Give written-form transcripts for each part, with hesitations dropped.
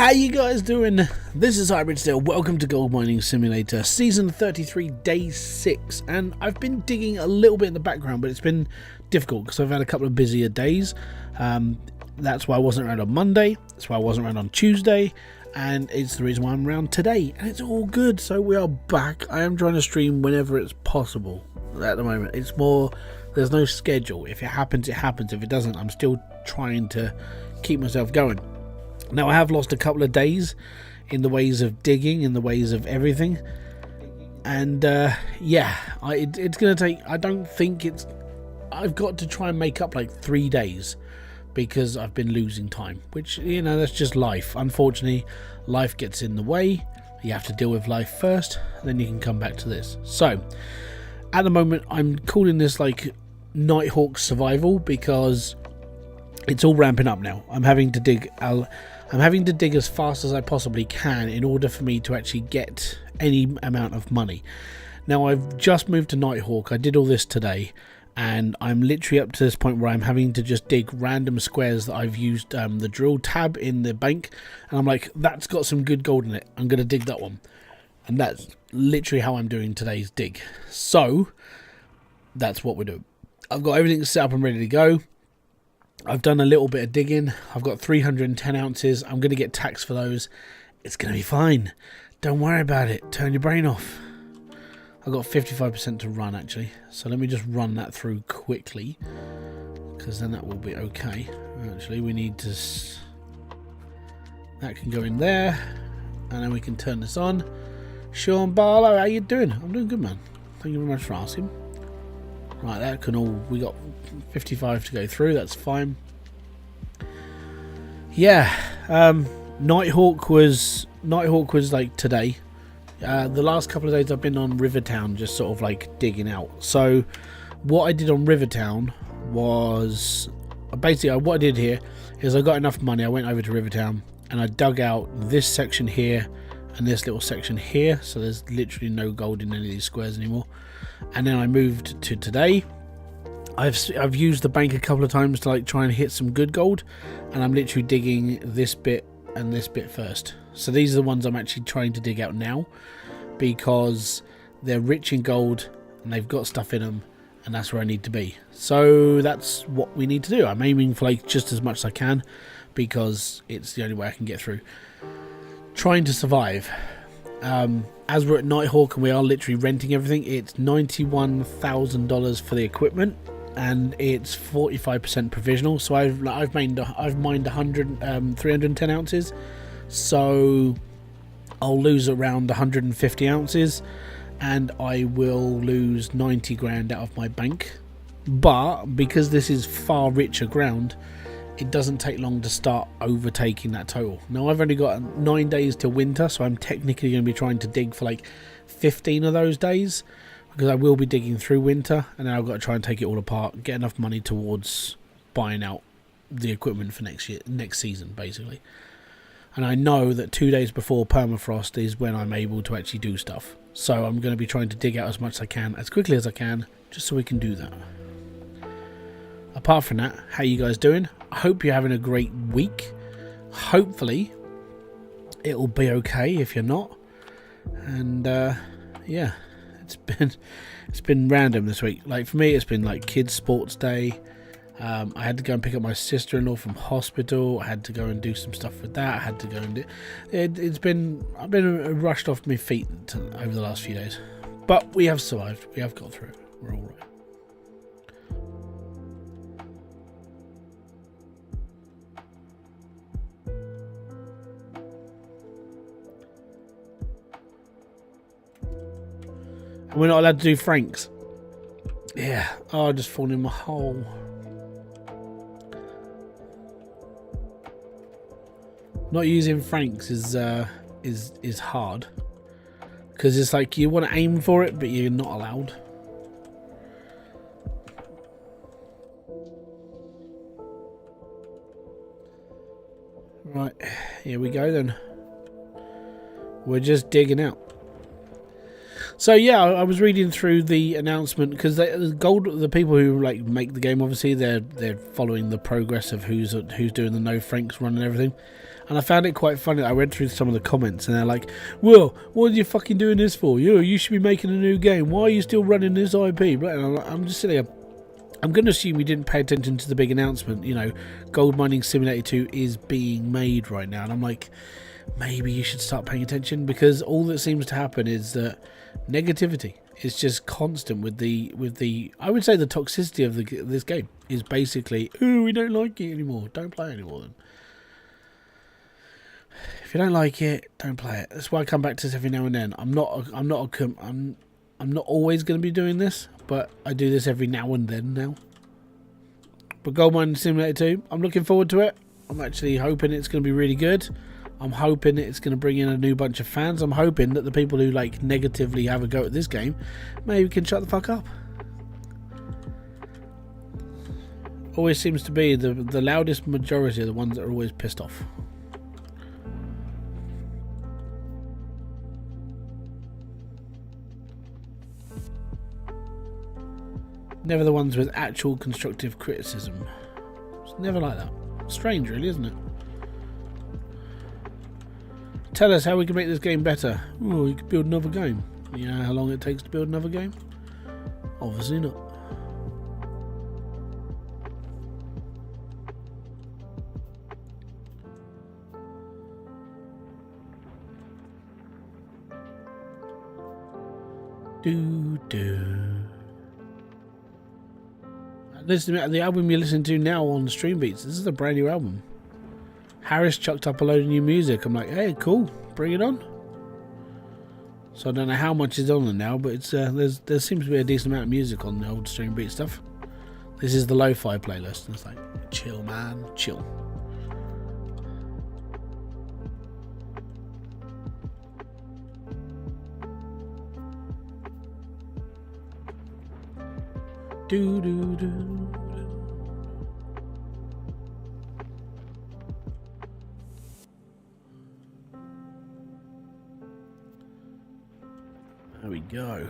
How you guys doing? This is Hybridsteel. Welcome to Gold Mining Simulator Season 33, Day 6. And I've been digging a little bit in the background, but it's been difficult because I've had a couple of busier days. That's why I wasn't around on Monday. That's why I wasn't around on Tuesday. And it's the reason why I'm around today. And it's all good. So we are back. I am trying to stream whenever it's possible at the moment. It's more, there's no schedule. If it happens, it happens. If it doesn't, I'm still trying to keep myself going. Now, I have lost a couple of days in the ways of digging, in the ways of everything. And, yeah, it's going to take, I don't think it's, I've got to try and make up like 3 days because I've been losing time, which, you know, that's just life. Unfortunately, life gets in the way. You have to deal with life first, then you can come back to this. So, at the moment, I'm calling this like NightHawk Survival because it's all ramping up now. I'm having to dig as fast as I possibly can in order for me to actually get any amount of money. Now, I've just moved to NightHawk. I did all this today, and I'm literally up to this point where I'm having to just dig random squares that I've used the drill tab in the bank, and I'm like, that's got some good gold in it. I'm going to dig that one. And that's literally how I'm doing today's dig. So, that's what we're doing. I've got everything set up and ready to go. I've done a little bit of digging. I've got 310 ounces. I'm going to get taxed for those. It's going to be fine. Don't worry about it. Turn your brain off. I've got 55% to run, actually. So let me just run that through quickly, because then that will be okay. Actually, we need to... That can go in there. And then we can turn this on. Sean Barlow, how you doing? I'm doing good, man. Thank you very much for asking. Right, that can all... We got 55 to go through. That's fine. Yeah, NightHawk was like today. The last couple of days I've been on Rivertown, just sort of like digging out. So what I did on Rivertown was basically what I did here is I got enough money. I went over to Rivertown and I dug out this section here and this little section here. So there's literally no gold in any of these squares anymore. And then I moved to today. I've used the bank a couple of times to like try and hit some good gold, and I'm literally digging this bit and this bit first. So these are the ones I'm actually trying to dig out now because they're rich in gold and they've got stuff in them, and that's where I need to be. So that's what we need to do. I'm aiming for like just as much as I can because it's the only way I can get through. Trying to survive. As we're at NightHawk and we are literally renting everything, it's $91,000 for the equipment, and it's 45% provisional. So I've mined 310 ounces, so I'll lose around 150 ounces, and I will lose 90 grand out of my bank. But because this is far richer ground, it doesn't take long to start overtaking that total. Now, I've only got 9 days till winter, so I'm technically going to be trying to dig for like 15 of those days, because I will be digging through winter, and then I've got to try and take it all apart, get enough money towards buying out the equipment for next season, basically. And I know that 2 days before permafrost is when I'm able to actually do stuff. So I'm going to be trying to dig out as much as I can, as quickly as I can, just so we can do that. Apart from that, how you guys doing? I hope you're having a great week. Hopefully it'll be okay if you're not. And yeah, it's been random this week. Like for me, it's been like kids sports day. I had to go and pick up my sister-in-law from hospital. I had to go and do some stuff with that. I had to go and do I've been rushed off my feet over the last few days, but we have survived. We have got through. We're all right. We're not allowed to do Franks. Yeah. Oh, I just fallen in my hole. Not using Franks is hard, because it's like you want to aim for it, but you're not allowed. Right. Here we go then. We're just digging out. So yeah, I was reading through the announcement because the people who like make the game, obviously they're following the progress of who's doing the no Franks run and everything. And I found it quite funny. I read through some of the comments, and they're like, "Well, what are you fucking doing this for? You should be making a new game. Why are you still running this IP?" And I'm just sitting there. I'm going to assume you didn't pay attention to the big announcement. You know, Gold Mining Simulator 2 is being made right now, and I'm like, maybe you should start paying attention, because all that seems to happen is that negativity is just constant with the I would say the toxicity of this game is basically, oh, we don't like it anymore, don't play it anymore then. If you don't like it, don't play it. That's why I come back to this every now and then. I'm not always going to be doing this, but I do this every now and then now. But Gold Mining Simulator 2, I'm looking forward to it. I'm actually hoping it's going to be really good. I'm hoping it's going to bring in a new bunch of fans. I'm hoping that the people who like negatively have a go at this game maybe can shut the fuck up. Always seems to be the loudest majority are the ones that are always pissed off. Never the ones with actual constructive criticism. It's never like that. Strange, really, isn't it? Tell us how we can make this game better. Oh, we could build another game. You know how long it takes to build another game? Obviously not. Listen to the album you're listening to now on Stream Beats. This is a brand new album. Harris chucked up a load of new music. I'm like, hey, cool, bring it on. So I don't know how much is on it now, but it's there seems to be a decent amount of music on the old Stream Beat stuff. This is the lo-fi playlist. And it's like, chill, man, chill. Do do do. There we go.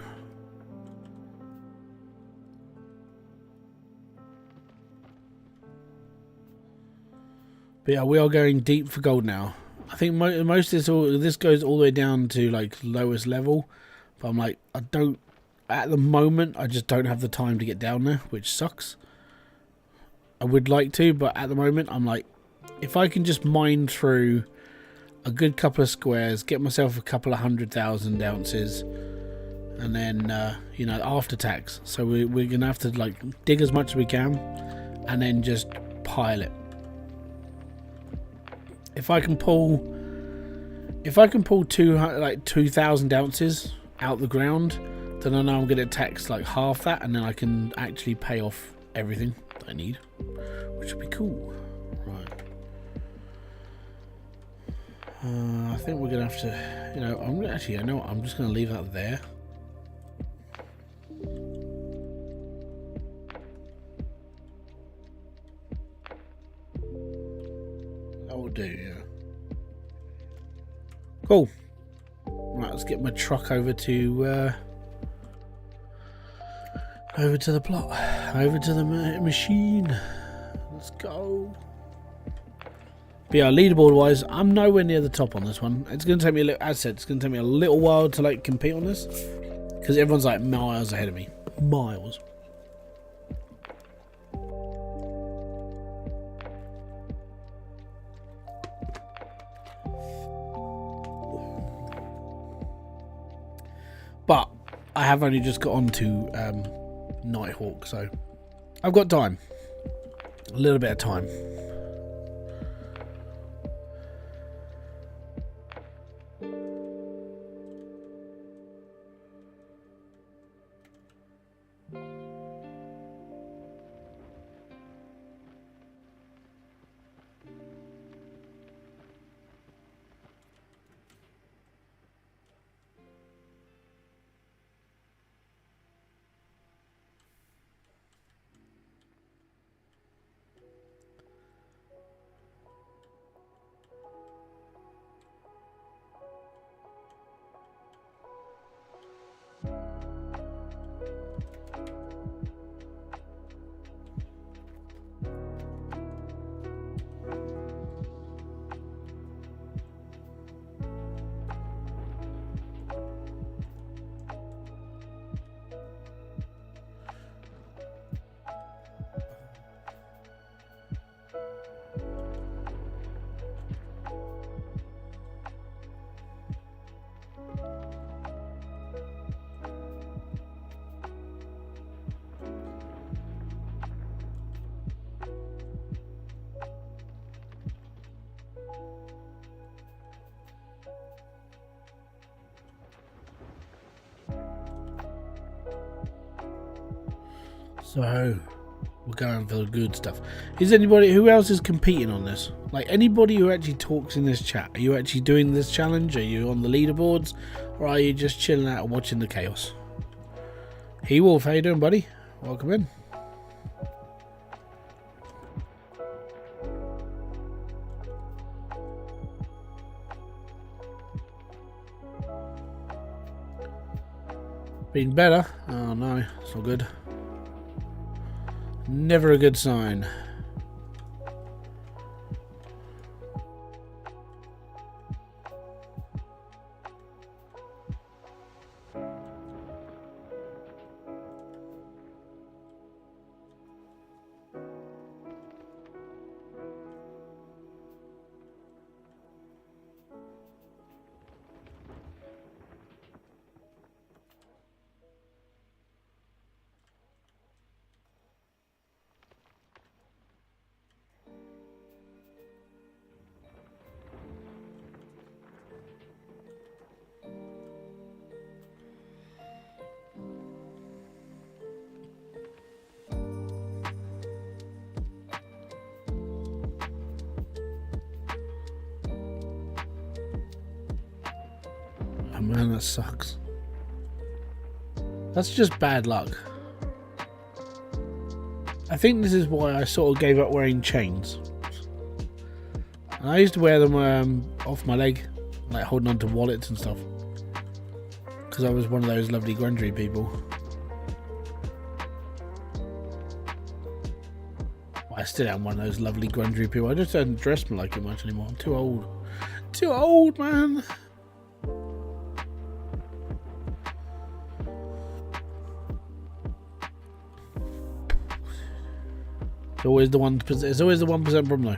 But yeah, we are going deep for gold now. I think most of this goes all the way down to like lowest level, but I'm like, at the moment I just don't have the time to get down there, which sucks. I would like to, but at the moment I'm like, if I can just mine through a good couple of squares, get myself a couple of 100,000 ounces, and then you know, after tax, so we're gonna have to like dig as much as we can and then just pile it. If I can pull 2,000 ounces out the ground, then I know I'm gonna tax like half that, and then I can actually pay off everything that I need, which would be cool. Right. I think we're gonna have to, you know, I'm just gonna leave that there. That will do, yeah. Cool. Right, let's get my truck over to the plot, over to the machine. Let's go. But yeah, leaderboard wise, I'm nowhere near the top on this one. It's going to take me as I said, it's going to take me a little while to like compete on this, because everyone's like miles ahead of me. Miles. But I have only just got on to NightHawk, so I've got time. A little bit of time. So we're going for the good stuff. Is anybody who else is competing on this? Like anybody who actually talks in this chat? Are you actually doing this challenge? Are you on the leaderboards, or are you just chilling out and watching the chaos? He Wolf, how you doing, buddy? Welcome in. Been better? Oh no, it's not good. Never a good sign. Oh man, that sucks. That's just bad luck. I think this is why I sort of gave up wearing chains. And I used to wear them off my leg, like holding on to wallets and stuff. Because I was one of those lovely grungy people. I still am one of those lovely grungy people. I just don't dress me like it much anymore. I'm too old. Too old, man. It's always the 1%. It's always the 1% problem, though.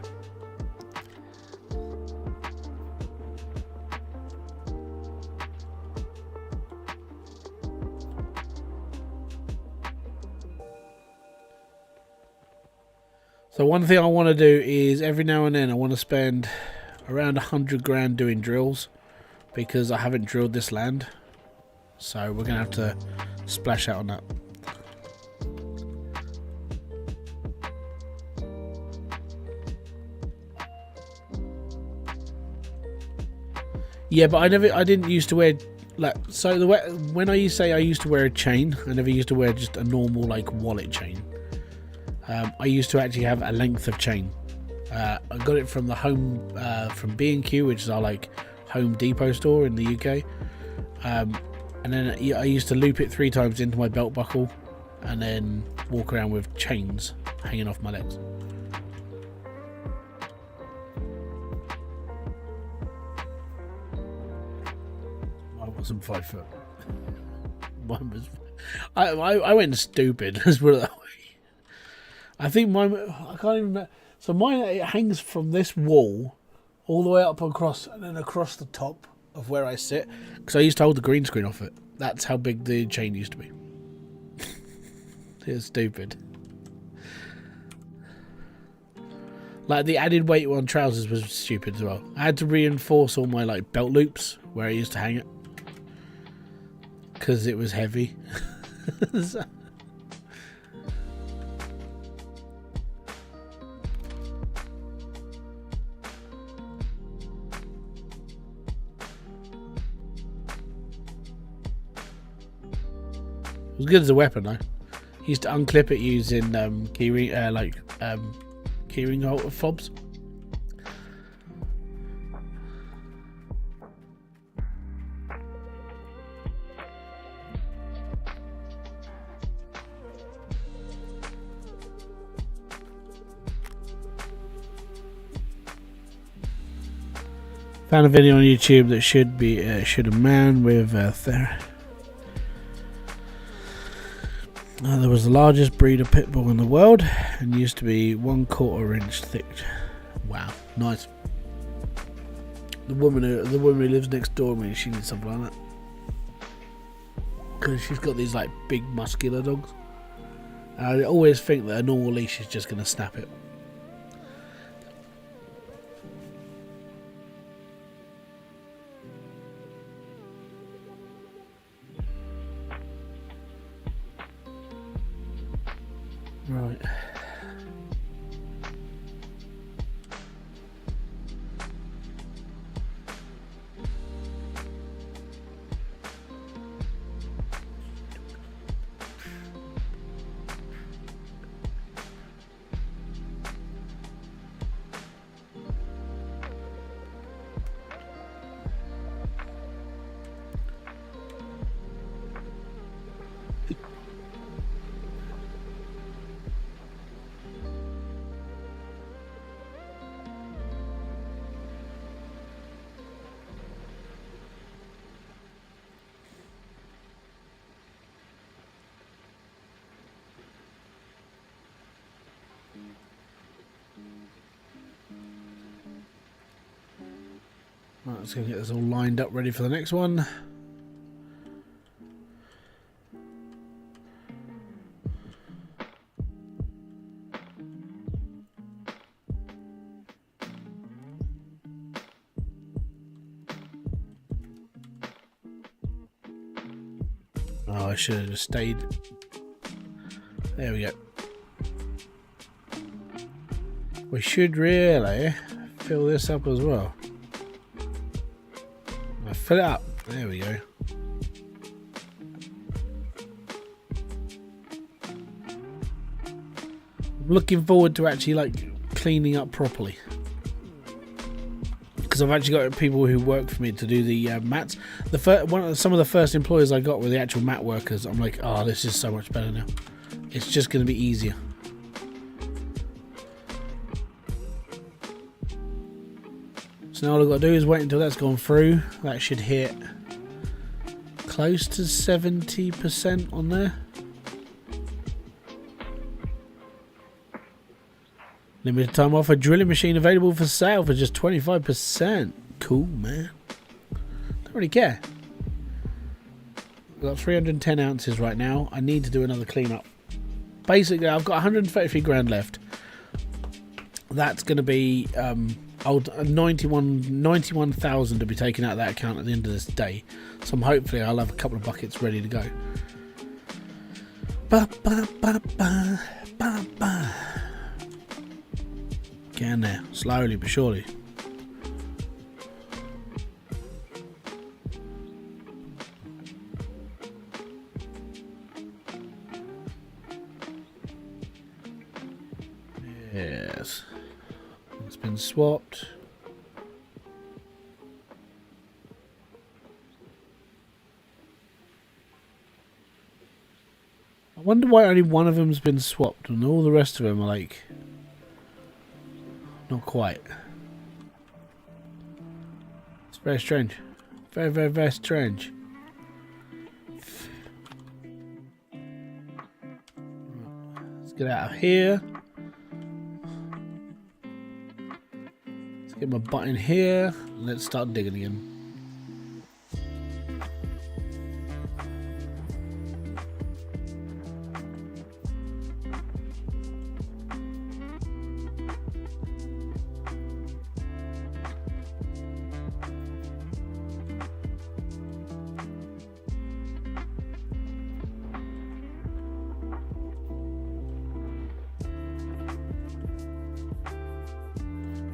So one thing I want to do is every now and then I want to spend around 100 grand doing drills, because I haven't drilled this land. So we're gonna have to splash out on that. Yeah, but I didn't used to wear, like, so when I say I used to wear a chain, I never used to wear just a normal like wallet chain. I used to actually have a length of chain. I got it from the from B&Q, which is our like Home Depot store in the UK. And then I used to loop it 3 times into my belt buckle, and then walk around with chains hanging off my legs. I wasn't 5 foot. Mine was. I went stupid. Let's put it that way. I think mine. I can't even. So mine, it hangs from this wall all the way up across, and then across the top of where I sit, because I used to hold the green screen off it. That's how big the chain used to be. It's stupid. Like the added weight on trousers was stupid as well. I had to reinforce all my like belt loops where I used to hang it, because it was heavy. So. It was good as a weapon though. He used to unclip it using keyring fobs. Found a video on YouTube that should a man with there was the largest breed of pit bull in the world, and used to be 1/4 inch thick. Wow, nice. The woman who lives next door to me, she needs something like that, because she's got these like big muscular dogs. I always think that a normal leash is just going to snap it. Right. Right, let's go get this all lined up, ready for the next one. Oh, I should have just stayed. There we go. We should really fill this up as well. Fill it up. There we go. I'm looking forward to actually like cleaning up properly, because I've actually got people who work for me to do the mats. Some of the first employers I got were the actual mat workers. I'm like, oh, this is so much better now. It's just going to be easier. So now all I've got to do is wait until that's gone through. That should hit close to 70% on there. Limited time offer, drilling machine available for sale for just 25%. Cool, man. Don't really care. I've got 310 ounces right now. I need to do another cleanup. Basically, I've got 133 grand left. That's going to be 91,000 to be taken out of that account at the end of this day. So hopefully I'll have a couple of buckets ready to go. Get in there, slowly but surely. Yes. It's been swapped. I wonder why only one of them's been swapped and all the rest of them are like not quite. It's very strange. Very, very, very strange. Let's get out of here. Get my butt in here. Let's start digging again.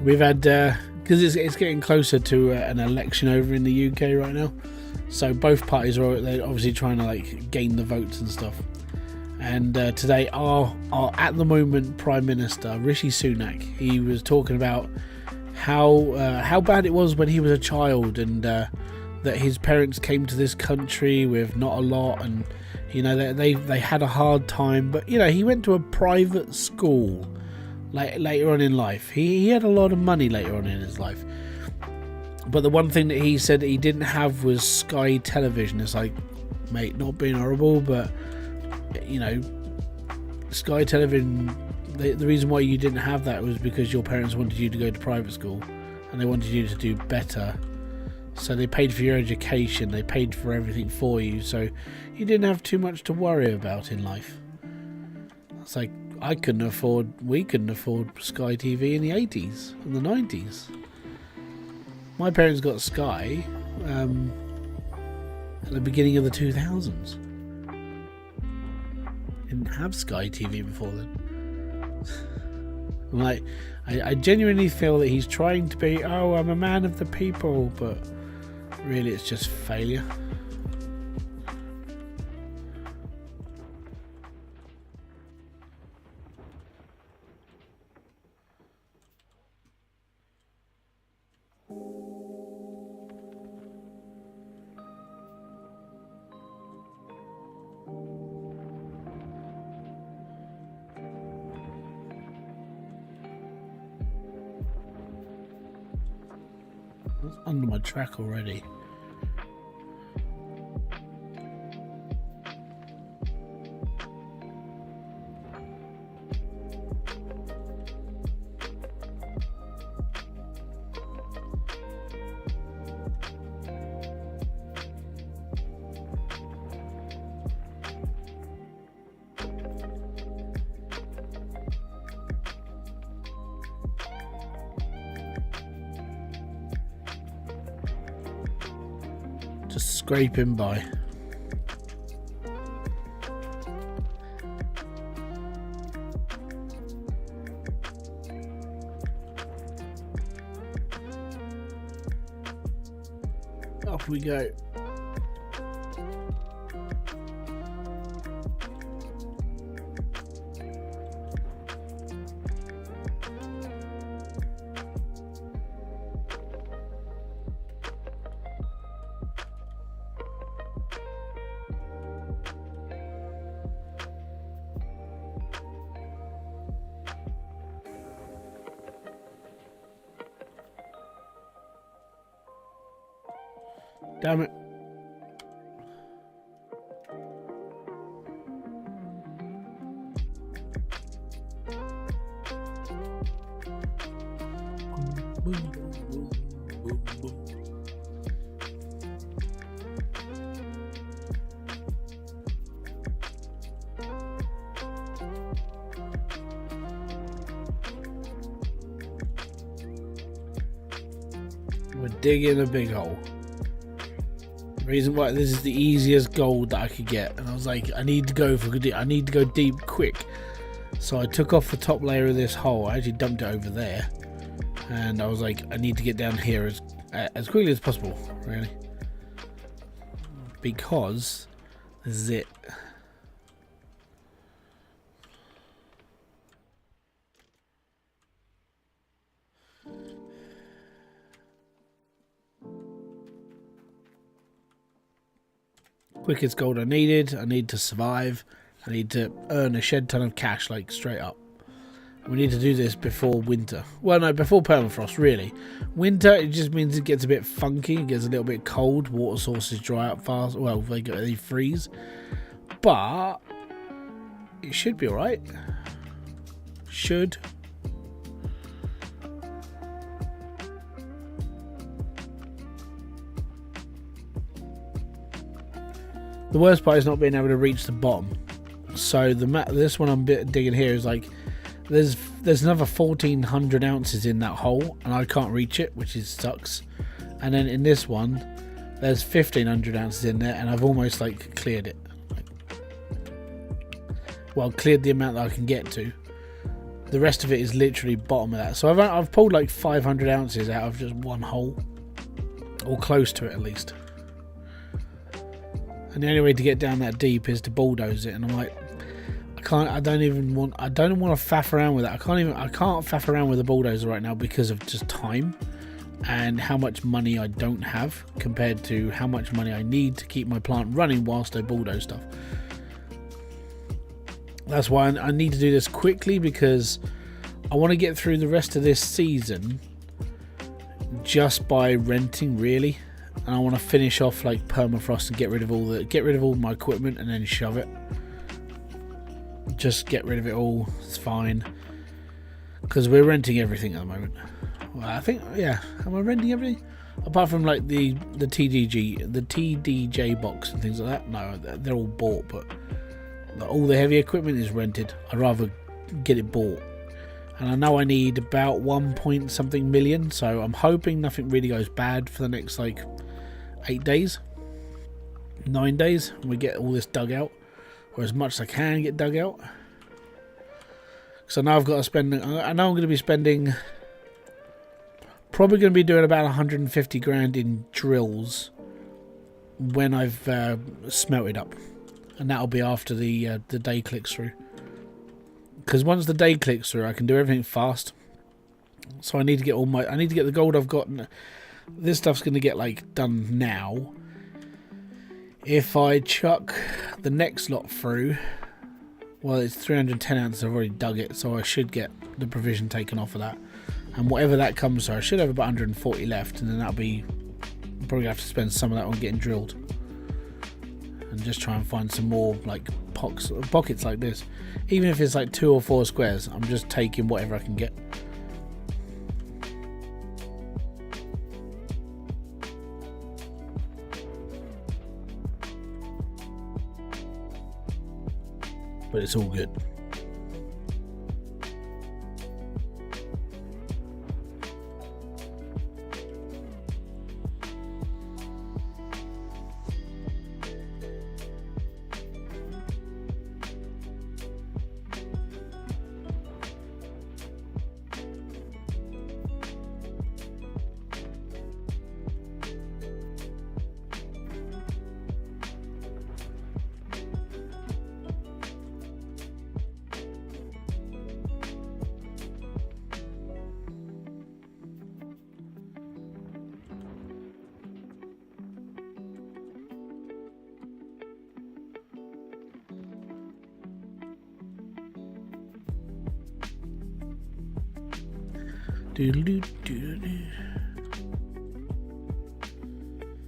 We've had, because it's getting closer to an election over in the UK right now, so both parties are they're obviously trying to like gain the votes and stuff. And today, our at the moment Prime Minister Rishi Sunak, he was talking about how bad it was when he was a child, and that his parents came to this country with not a lot, and you know they had a hard time, but you know he went to a private school. Later on in life, he had a lot of money later on in his life, but the one thing that he said that he didn't have was Sky Television. It's like, mate, not being horrible, but you know, Sky Television, the reason why you didn't have that was because your parents wanted you to go to private school and they wanted you to do better, so they paid for your education, they paid for everything for you, so you didn't have too much to worry about in life. It's like, we couldn't afford Sky TV in the 80s and the 90s. My parents got Sky at the beginning of the 2000s. Didn't have Sky TV before then. I'm like, I genuinely feel that he's trying to be, oh, I'm a man of the people, but really it's just failure. It's under my track already. Just scraping by. Up we go. Damn it. We're digging a big hole. Reason why this is the easiest gold that I could get, and I was like, I need to go deep quick. So I took off the top layer of this hole. I actually dumped it over there, and I was like, I need to get down here as quickly as possible, really, because this is it. Quickest gold I needed. I need to survive. I need to earn a shed ton of cash, like straight up. And we need to do this before winter. Well, no, before permafrost, really. Winter, it just means it gets a bit funky. It gets a little bit cold. Water sources dry up fast. Well, they freeze. But it should be alright. Should. The worst part is not being able to reach the bottom. So this one I'm digging here is like, there's another 1,400 ounces in that hole, and I can't reach it, which sucks. And then in this one, there's 1,500 ounces in there, and I've almost like cleared it. Well, cleared the amount that I can get to. The rest of it is literally bottom of that. So I've pulled like 500 ounces out of just one hole, or close to it at least. And the only way to get down that deep is to bulldoze it, and I'm like, I don't want to faff around with that. I can't faff around with the bulldozer right now because of just time and how much money I don't have compared to how much money I need to keep my plant running whilst I bulldoze stuff. That's why I need to do this quickly, because I want to get through the rest of this season just by renting, really. And I want to finish off like permafrost and get rid of all my equipment and then shove it. Just get rid of it all. It's fine, because we're renting everything at the moment. Well, I think, yeah. Am I renting everything? Apart from like the TDJ box and things like that. No, they're all bought, but all the heavy equipment is rented. I'd rather get it bought. And I know I need about 1 something million, so I'm hoping nothing really goes bad for the next like 8 days, 9 days, and we get all this dug out, or as much as I can get dug out, So now I've got to spend. I know I'm going to be spending. Probably going to be doing about 150 grand in drills when I've smelted up, and that'll be after the day clicks through. Because once the day clicks through, I can do everything fast. So I need to get all my. I need to get the gold I've got. This stuff's going to get like done now. If I chuck the next lot through, well, it's 310 ounces. I've already dug it, so I should get the provision taken off of that. And whatever that comes to, I should have about 140 left, and then that'll be. I'm probably gonna have to spend some of that on getting drilled, and just try and find some more like pockets like this. Even if it's like 2 or 4 squares, I'm just taking whatever I can get. But it's all good.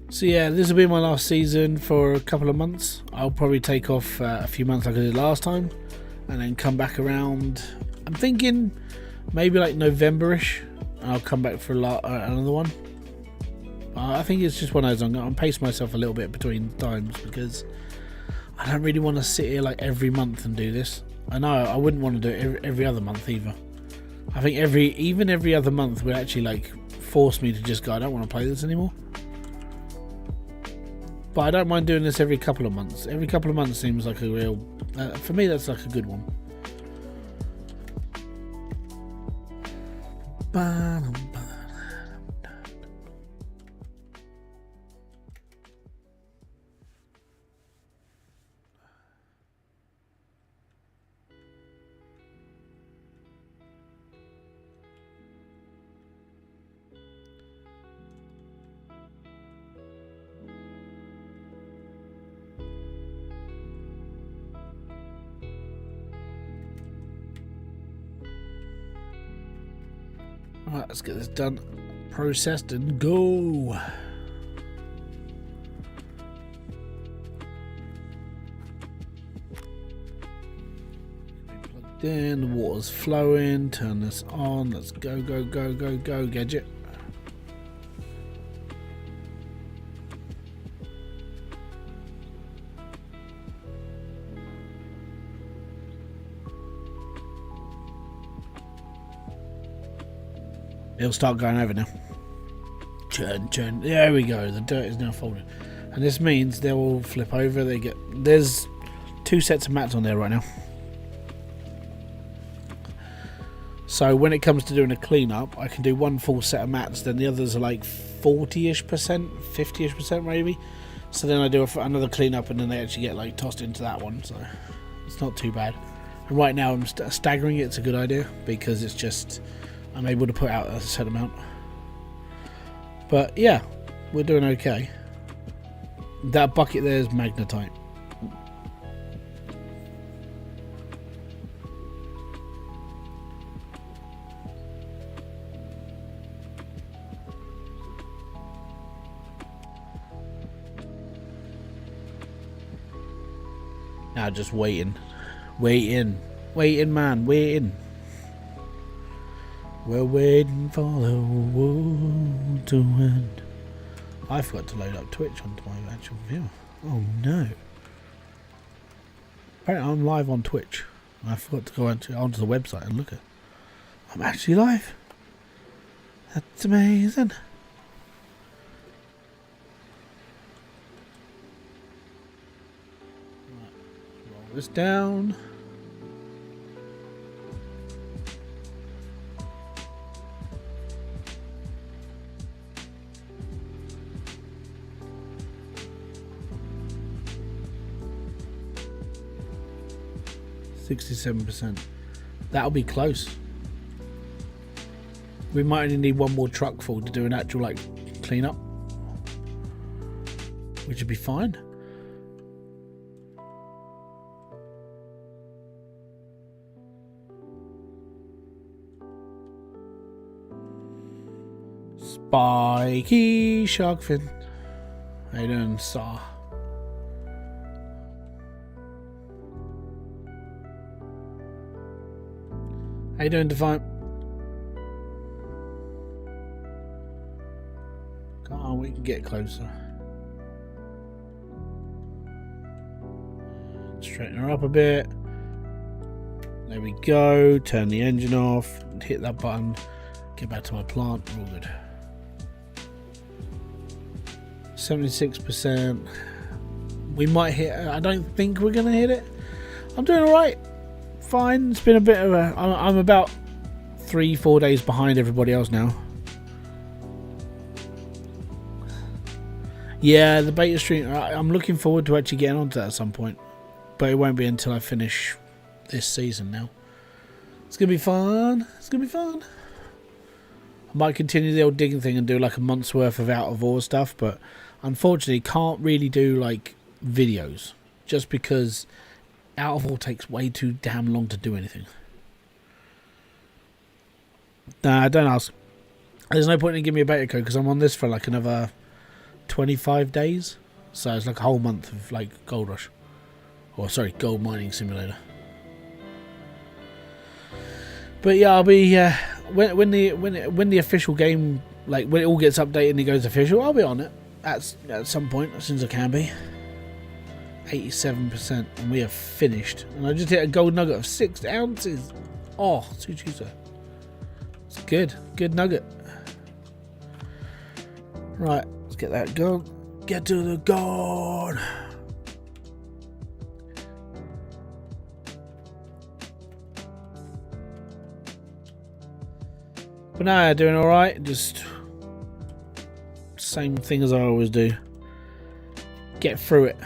So yeah, this will be my last season for a couple of months. I'll probably take off a few months like I did last time, and then come back around. I'm thinking maybe like November-ish, and I'll come back for another one. I think it's just one of those. I'm going to pace myself a little bit between times because I don't really want to sit here like every month and do this. I know I wouldn't want to do it every other month either. I think even every other month would actually like force me to just go, I don't want to play this anymore. But I don't mind doing this every couple of months. Every couple of months seems like a real, for me that's like a good one. Alright, let's get this done, processed, and go. Plugged in, the water's flowing, turn this on, let's go, go, go, go, go, gadget. It'll start going over now. Churn, churn. There we go. The dirt is now folded, and this means they will flip over. There's 2 sets of mats on there right now. So when it comes to doing a cleanup, I can do one full set of mats. Then the others are like 40-ish%, 50-ish% maybe. So then I do another cleanup, and then they actually get like tossed into that one. So it's not too bad. And right now I'm staggering it. It's a good idea because it's just. I'm able to put out a set amount. But yeah, we're doing okay. That bucket there is magnetite. Now just waiting. Waiting, man, waiting. We're waiting for the world to end. I forgot to load up Twitch onto my actual viewer. Oh no. Apparently I'm live on Twitch. I forgot to go onto the website and look at it. I'm actually live. That's amazing. Right, roll this down. 67%. That'll be close. We might only need one more truck full to do an actual like cleanup, which would be fine. Spiky shark fin. How you doing, Sar? How you doing, Defiant? Come on, we can get closer. Straighten her up a bit. There we go. Turn the engine off. Hit that button. Get back to my plant. All good. 76%. We might hit. I don't think we're gonna hit it. I'm doing all right. Fine. It's been a bit of a. I'm about 3-4 days behind everybody else now. Yeah, the beta stream. I'm looking forward to actually getting onto that at some point, but it won't be until I finish this season now. It's gonna be fun. It's gonna be fun. I might continue the old digging thing and do like a month's worth of out of ore stuff, but unfortunately can't really do like videos just because out of ore takes way too damn long to do anything. Nah, don't ask. There's no point in giving me a beta code because I'm on this for like another 25 days, so it's like a whole month of like Gold Rush, or sorry, Gold Mining Simulator. But yeah, I'll be when the official game, like when it all gets updated and it goes official, I'll be on it at some point as soon as I can be. 87%, and we have finished. And I just hit a gold nugget of 6 ounces. Oh, Suchusa. It's good nugget. Right, let's get that gold. Get to the gold. But now doing all right. Just same thing as I always do. Get through it.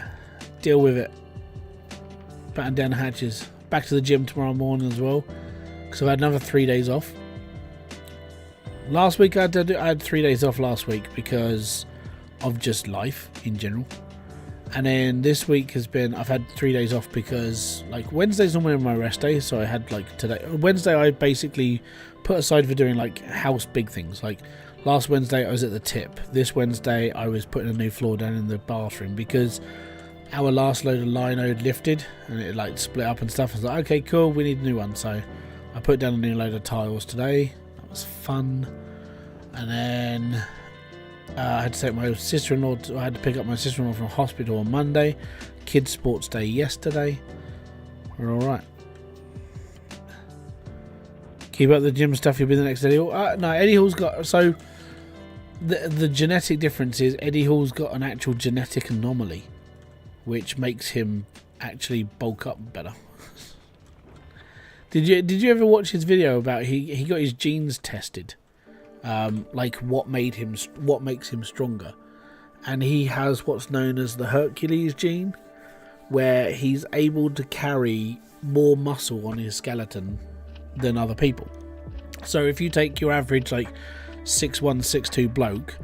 Deal with it. Batten down the hatches. Back to the gym tomorrow morning as well, because I've had another 3 days off. Last week I had 3 days off last week because of just life in general, and then this week has been, I've had 3 days off because like Wednesday's normally my rest day, so I had like today Wednesday I basically put aside for doing like house big things. Like last Wednesday I was at the tip. This Wednesday I was putting a new floor down in the bathroom because our last load of lino had lifted and it like split up and stuff. I was like, okay, cool, we need a new one. So I put down a new load of tiles today. That was fun. And then I had to take my sister-in-law. I had to pick up my sister-in-law from hospital on Monday. Kids' sports day yesterday. We're all right. Keep up the gym stuff. You'll be the next Eddie Hall. No, Eddie Hall's got, so the genetic difference is Eddie Hall's got an actual genetic anomaly, which makes him actually bulk up better. Did you ever watch his video about he got his genes tested, like what makes him stronger, and he has what's known as the Hercules gene, where he's able to carry more muscle on his skeleton than other people. So if you take your average like 6'1", 6'2" bloke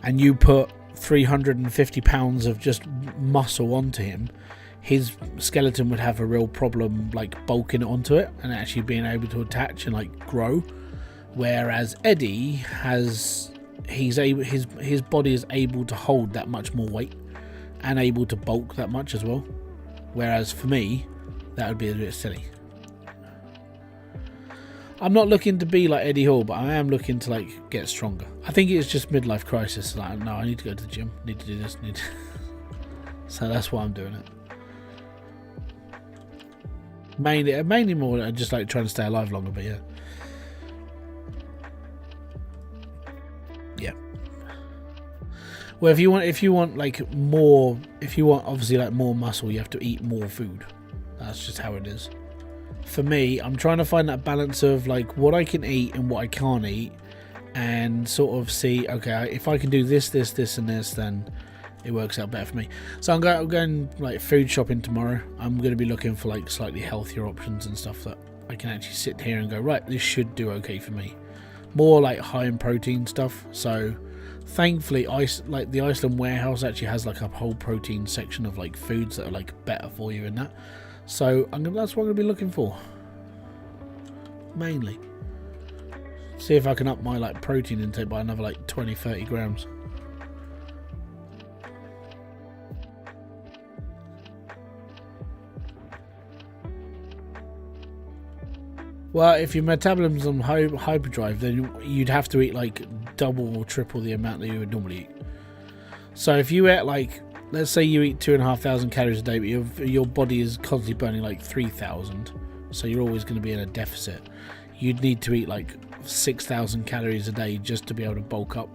and you put 350 pounds of just muscle onto him, his skeleton would have a real problem like bulking onto it and actually being able to attach and like grow. Whereas Eddie has, his body is able to hold that much more weight and able to bulk that much as well. Whereas for me, that would be a bit silly. I'm not looking to be like Eddie Hall, but I am looking to like get stronger. I think it's just midlife crisis. Like, no, I need to go to the gym. Need to do this. So that's why I'm doing it. Mainly more just like trying to stay alive longer. But yeah. Well, if you want like more, if you want obviously like more muscle, you have to eat more food. That's just how it is. For me, I'm trying to find that balance of like what I can eat and what I can't eat, and sort of see, okay, if I can do this, and this, then it works out better for me. So I'm going like food shopping tomorrow. I'm going to be looking for like slightly healthier options and stuff that I can actually sit here and go, right, this should do okay for me. More like high in protein stuff. So thankfully, like the Iceland warehouse actually has like a whole protein section of like foods that are like better for you and that. So that's what I'm going to be looking for mainly. See if I can up my like protein intake by another like 20-30 grams. Well, if your metabolism's on hyperdrive, then you'd have to eat like double or triple the amount that you would normally eat. So if you ate like, let's say you eat 2,500 calories a day, but your body is constantly burning like 3,000, so you're always going to be in a deficit. You'd need to eat like 6,000 calories a day just to be able to bulk up.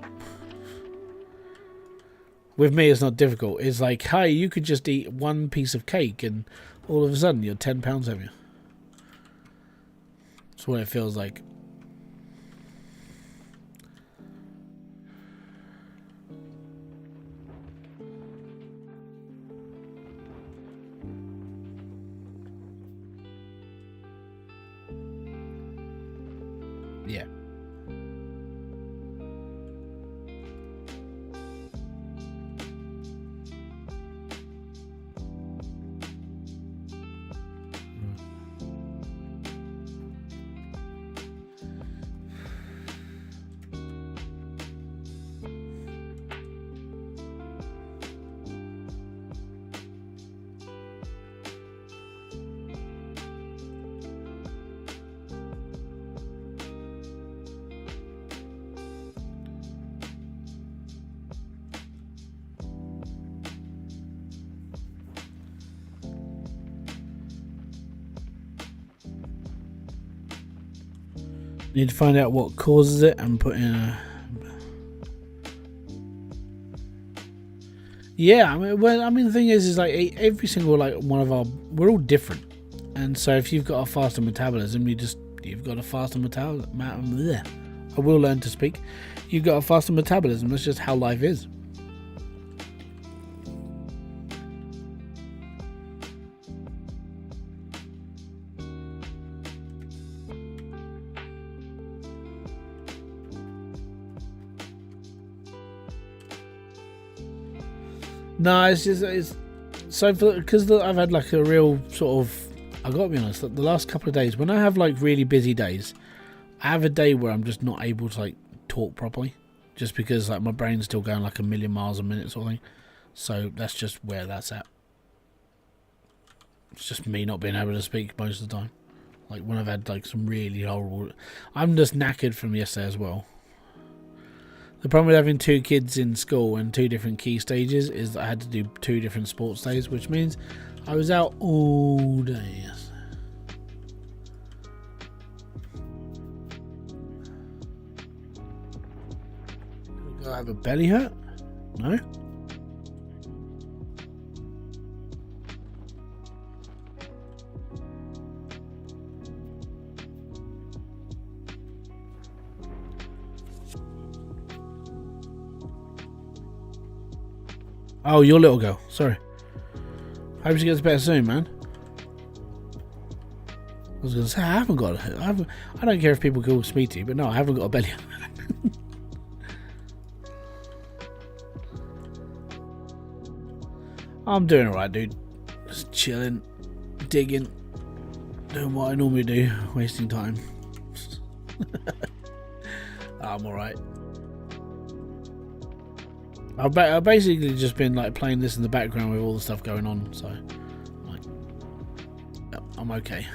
With me, it's not difficult. It's like, hey, you could just eat one piece of cake and all of a sudden you're 10 pounds heavier. That's what it feels like. Yeah. Need to find out what causes it and put in a... Yeah, I mean, the thing is like every single like one of our, we're all different, and so if you've got a faster metabolism, you've got a faster metabolism. I will learn to speak. You've got a faster metabolism. That's just how life is. No, it's so because I've had like a real sort of, I gotta be honest, the last couple of days when I have like really busy days, I have a day where I'm just not able to like talk properly, just because like my brain's still going like a million miles a minute sort of thing. So that's just where that's at. It's just me not being able to speak most of the time. Like when I've had like some really horrible, I'm just knackered from yesterday as well. The problem with having two kids in school and two different key stages is that I had to do 2 different sports days, which means I was out all day. Do I have a belly hurt? No? Oh, your little girl. Sorry. Hope she gets better soon, man. I was going to say, I haven't got a... I don't care if people call Smeety, but no, I haven't got a belly. I'm doing alright, dude. Just chilling, digging, doing what I normally do, wasting time. I'm alright. I've basically just been like playing this in the background with all the stuff going on, so like, yep, I'm okay.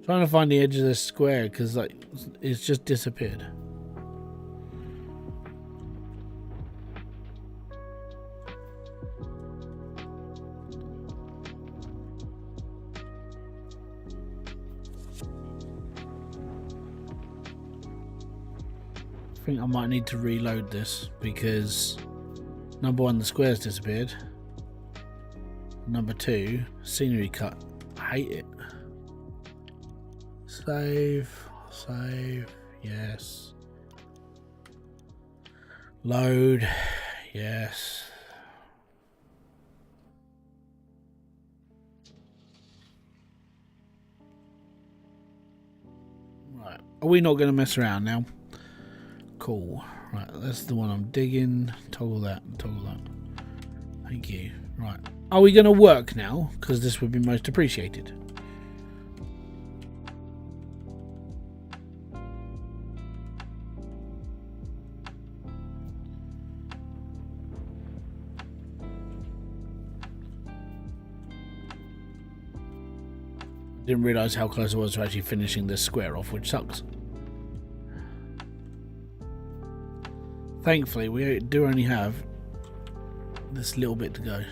Trying to find the edge of this square because like it's just disappeared. I think I might need to reload this because Number 1, the squares disappeared. Number 2, scenery cut. I hate it. Save, yes. Load, yes. Right, are we not going to mess around now? Cool. Right, that's the one I'm digging. Toggle that, toggle that. Thank you. Right, are we going to work now? Because this would be most appreciated. Didn't realise how close I was to actually finishing this square off, which sucks. Thankfully, we do only have this little bit to go.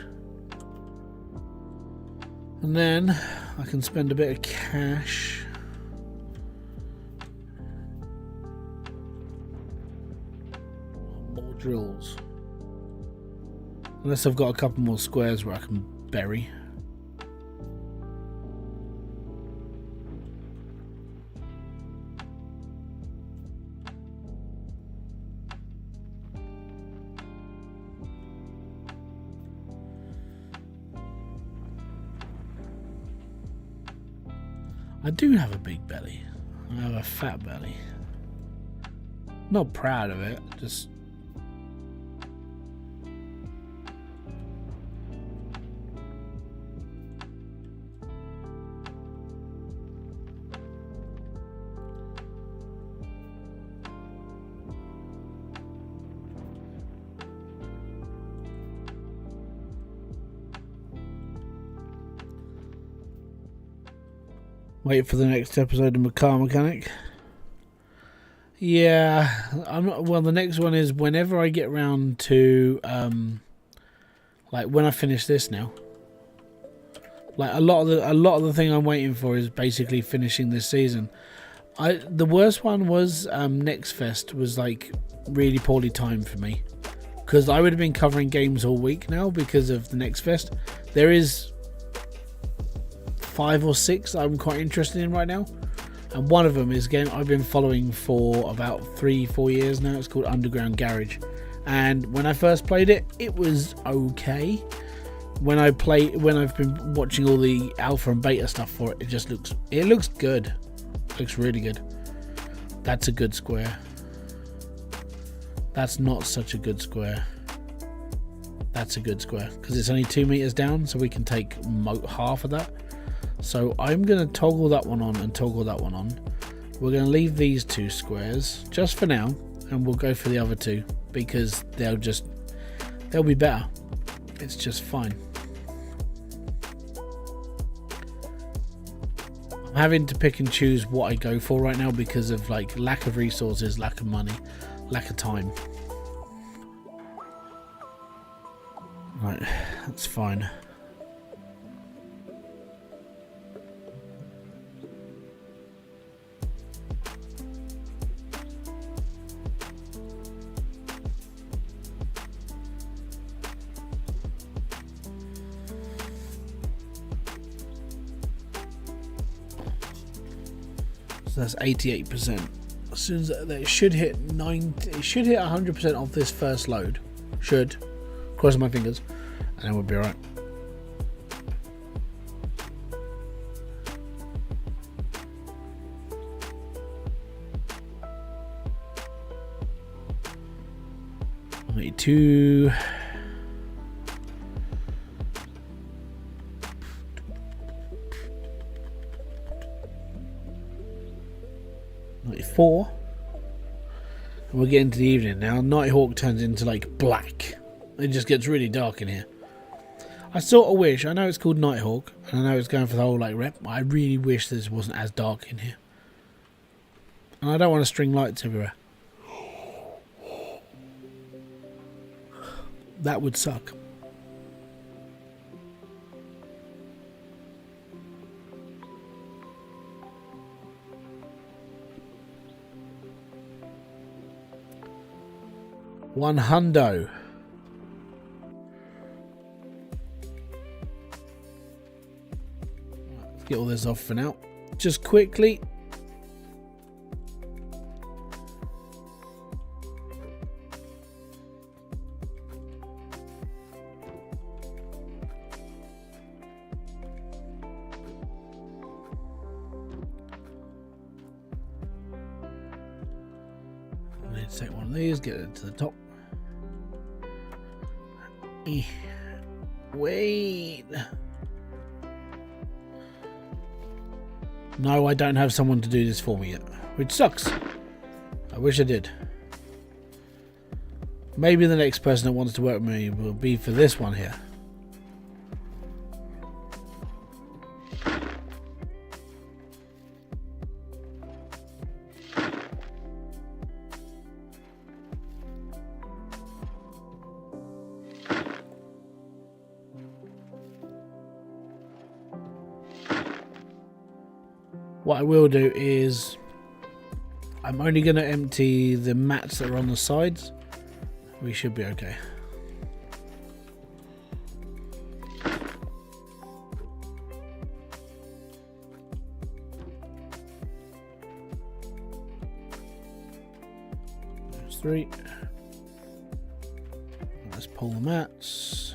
And then I can spend a bit of cash. More drills. Unless I've got a couple more squares where I can bury. I do have a big belly. I have a fat belly. Not proud of it, just... Wait for the next episode of Car Mechanic. Yeah, I'm not. Well, the next one is whenever I get round to, like when I finish this now. Like a lot of the thing I'm waiting for is basically finishing this season. The worst one was Next Fest was like really poorly timed for me because I would have been covering games all week now because of the Next Fest. There is 5 or 6 I'm quite interested in right now, and one of them is a game I've been following for about 3-4 years now. It's called Underground Garage, and when I first played it, it was okay. When I've been watching all the alpha and beta stuff for it, it looks good. It looks really good. That's a good square. That's not such a good square. That's a good square because it's only 2 meters down, so we can take half of that. So I'm going to toggle that one on and toggle that one on. We're going to leave these 2 squares just for now, and we'll go for the other 2 because they'll be better. It's just fine. I'm having to pick and choose what I go for right now because of like lack of resources, lack of money, lack of time. Right, that's fine. So that's 88%. As soon as it should hit 90, it should hit 100% off this first load. Should. Cross my fingers, and then we'll be alright. $92. 94. And we're getting to the evening now. NightHawk turns into like black. It just gets really dark in here. I sort of wish, I know it's called NightHawk, and I know it's going for the whole like rep, but I really wish this wasn't as dark in here. And I don't want to string lights everywhere. That would suck. $100. get all this off for now. Just quickly. I need to take one of these, get it to the top. Wait. No, I don't have someone to do this for me yet, which sucks. I wish I did. Maybe the next person that wants to work with me will be for this one here. What I will do is I'm only going to empty the mats that are on the sides. We should be okay. There's 3. Let's pull the mats.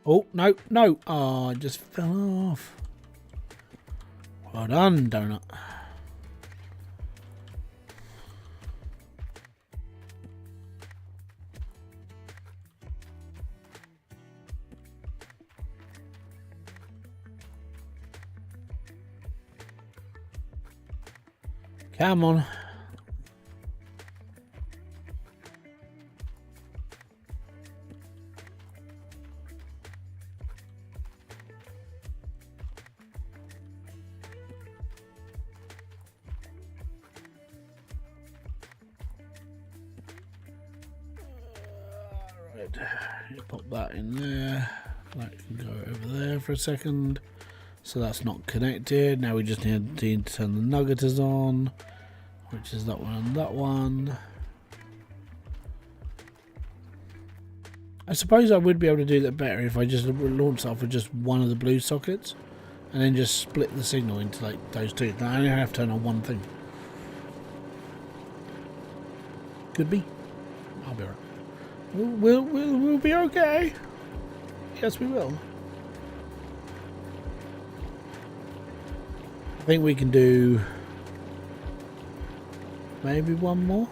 Oh, no, no. Oh, it just fell off. Well done, Donut. Come on. Right, pop that in there. That can go over there for a second. So that's not connected. Now we just need to turn the nuggeters on, which is that one and that one. I suppose I would be able to do that better if I just launched off with just one of the blue sockets and then just split the signal into like those two. Now I only have to turn on one thing. Could be. I'll be alright. We'll be okay. Yes, we will. I think we can do maybe one more.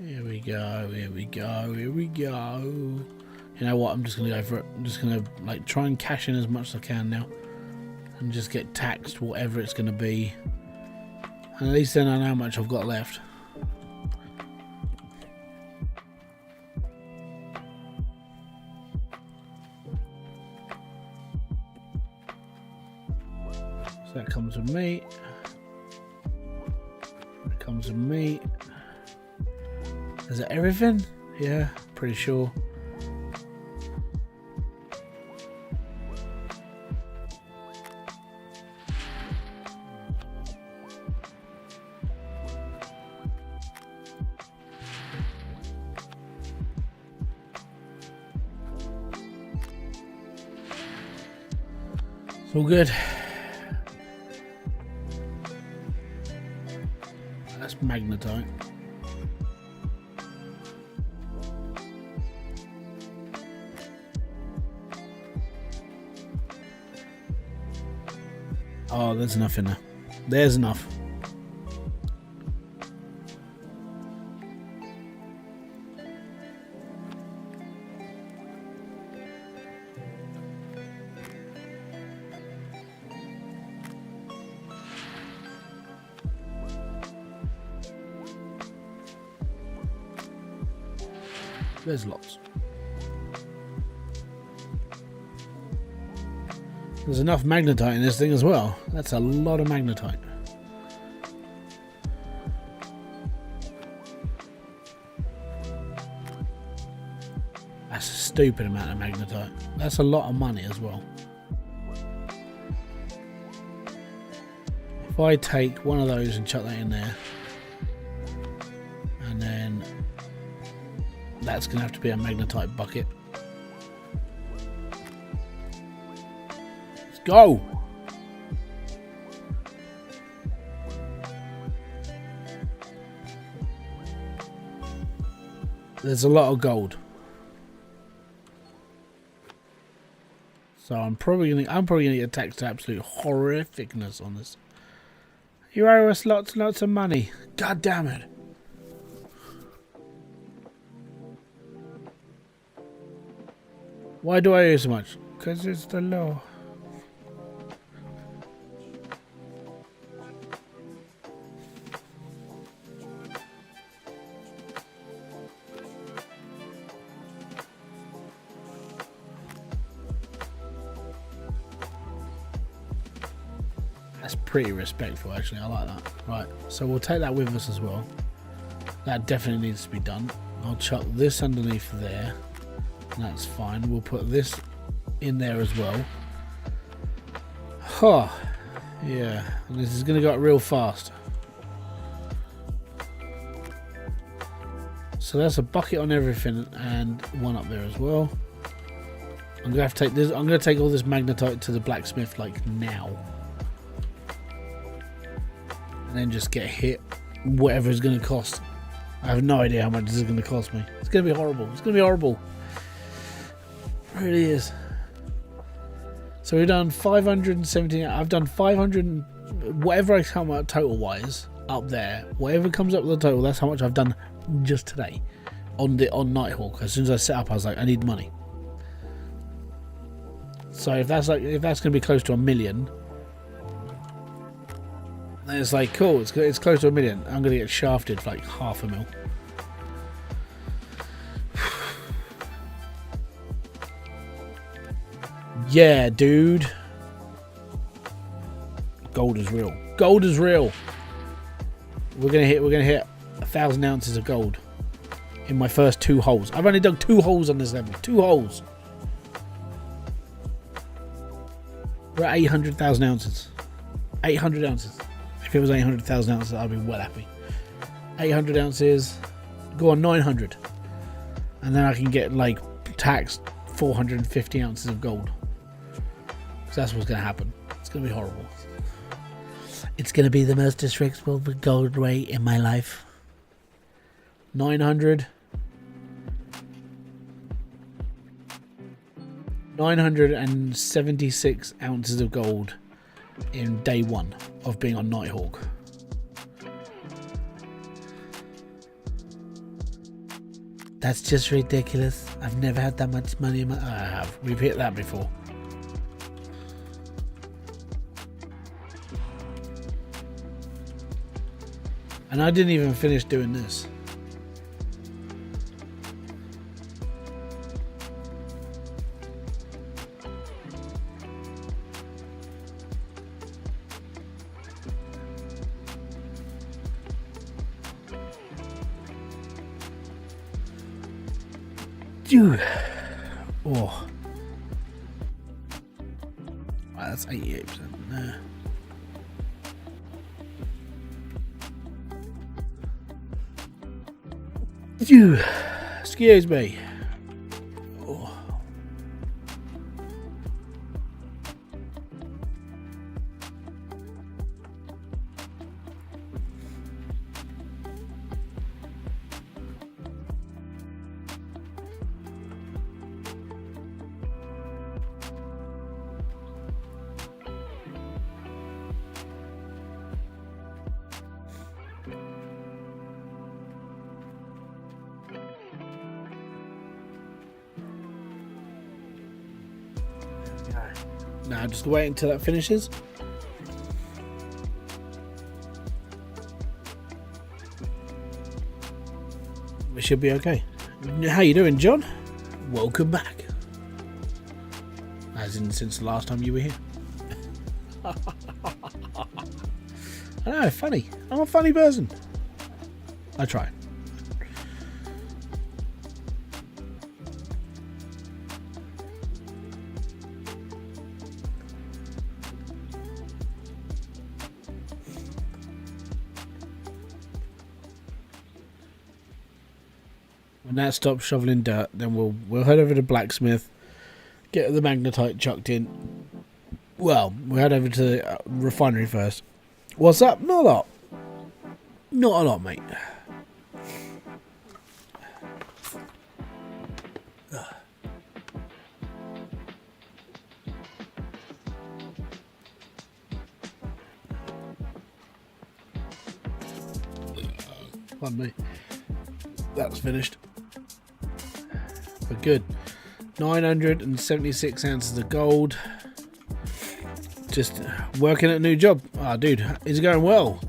Here we go, here we go, here we go. You know what, I'm just going to go for it. I'm just going to like try and cash in as much as I can now. And just get taxed whatever it's going to be. And at least then I know how much I've got left. So that comes with me. That comes with me. Is that everything? Yeah, pretty sure. It's all good. Let's magnetite. Oh, there's enough in there. There's enough. There's lots. There's enough magnetite in this thing as well. That's a lot of magnetite. That's a stupid amount of magnetite. That's a lot of money as well. If I take one of those and chuck that in there, and then that's going to have to be a magnetite bucket. Let's go! There's a lot of gold. So I'm probably gonna get taxed to absolute horrificness on this. You owe us lots and lots of money. God damn it. Why do I owe you so much? Because it's the law. That's pretty respectful, actually. I like that. Right, so we'll take that with us as well. That definitely needs to be done. I'll chuck this underneath there. That's fine. We'll put this in there as well. Huh. Yeah, and this is going to go up real fast. So that's a bucket on everything and one up there as well. I'm going to have to take this. I'm going to take all this magnetite to the blacksmith like now. And then just get hit whatever it's going to cost. I have no idea how much this is going to cost me. It's going to be horrible. It's going to be horrible. It really is. So we've done 517. I've done 500. Whatever I come out total wise up there, whatever comes up with the total, that's how much I've done just today on NightHawk. As soon as I set up, I was like, I need money. So if that's going to be close to $1 million, then it's like cool. It's close to $1 million. I'm going to get shafted for like $500,000. Yeah, dude. Gold is real. Gold is real. We're gonna hit 1,000 ounces of gold in my first 2 holes. I've only dug 2 holes on this level. 2 holes. We're at 800,000 ounces. 800 ounces. If it was 800,000 ounces, I'd be well happy. 800 ounces. Go on 900, and then I can get like taxed 450 ounces of gold. That's what's going to happen. It's going to be horrible. It's going to be the most disrespectful gold rate in my life. 976 ounces of gold in day 1 of being on NightHawk. That's just ridiculous. I've never had that much money in my... I have. We've hit that before. And I didn't even finish doing this. Dude. Oh. Right, that's 88%. Nah. You, excuse me. Oh. Now just wait until that finishes. We should be okay. How you doing, John? Welcome back. As in since the last time you were here. I know, funny. I'm a funny person. I try. When that stops shoveling dirt, then we'll head over to blacksmith, get the magnetite chucked in. Well, we'll head over to the refinery first. What's up? Not a lot. Not a lot, mate. Pardon me. That's finished. But good. 976 ounces of gold. Just working at a new job. Ah, dude, it's going well.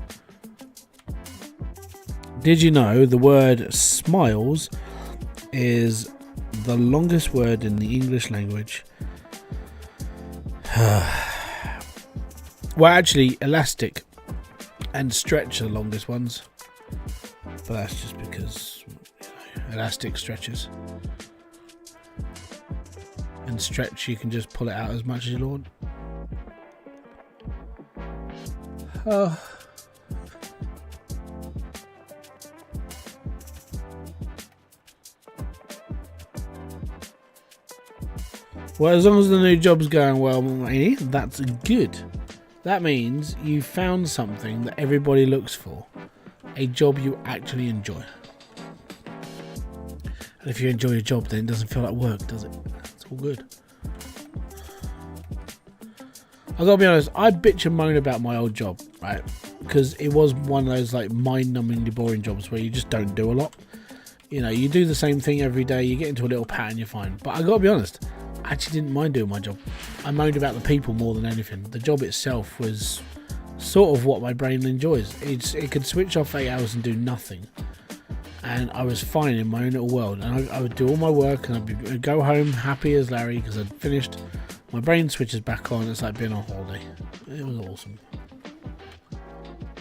Did you know the word smiles is the longest word in the English language? Well, actually, elastic and stretch are the longest ones. But that's just because elastic stretches. And stretch, you can just pull it out as much as you want. Well, as long as the new job's going well, that's good. That means you found something that everybody looks for. A job you actually enjoy. And if you enjoy your job, then it doesn't feel like work, does it? It's all good. I gotta be honest, I bitch and moan about my old job, right? Because it was one of those like mind-numbingly boring jobs where you just don't do a lot. You know, you do the same thing every day, you get into a little pattern, you're fine. But I gotta be honest, I actually didn't mind doing my job. I moaned about the people more than anything. The job itself was sort of what my brain enjoys. It could switch off 8 hours and do nothing. And I was fine in my own little world. And I would do all my work and I'd go home happy as Larry because I'd finished. My brain switches back on. It's like being on holiday. It was awesome.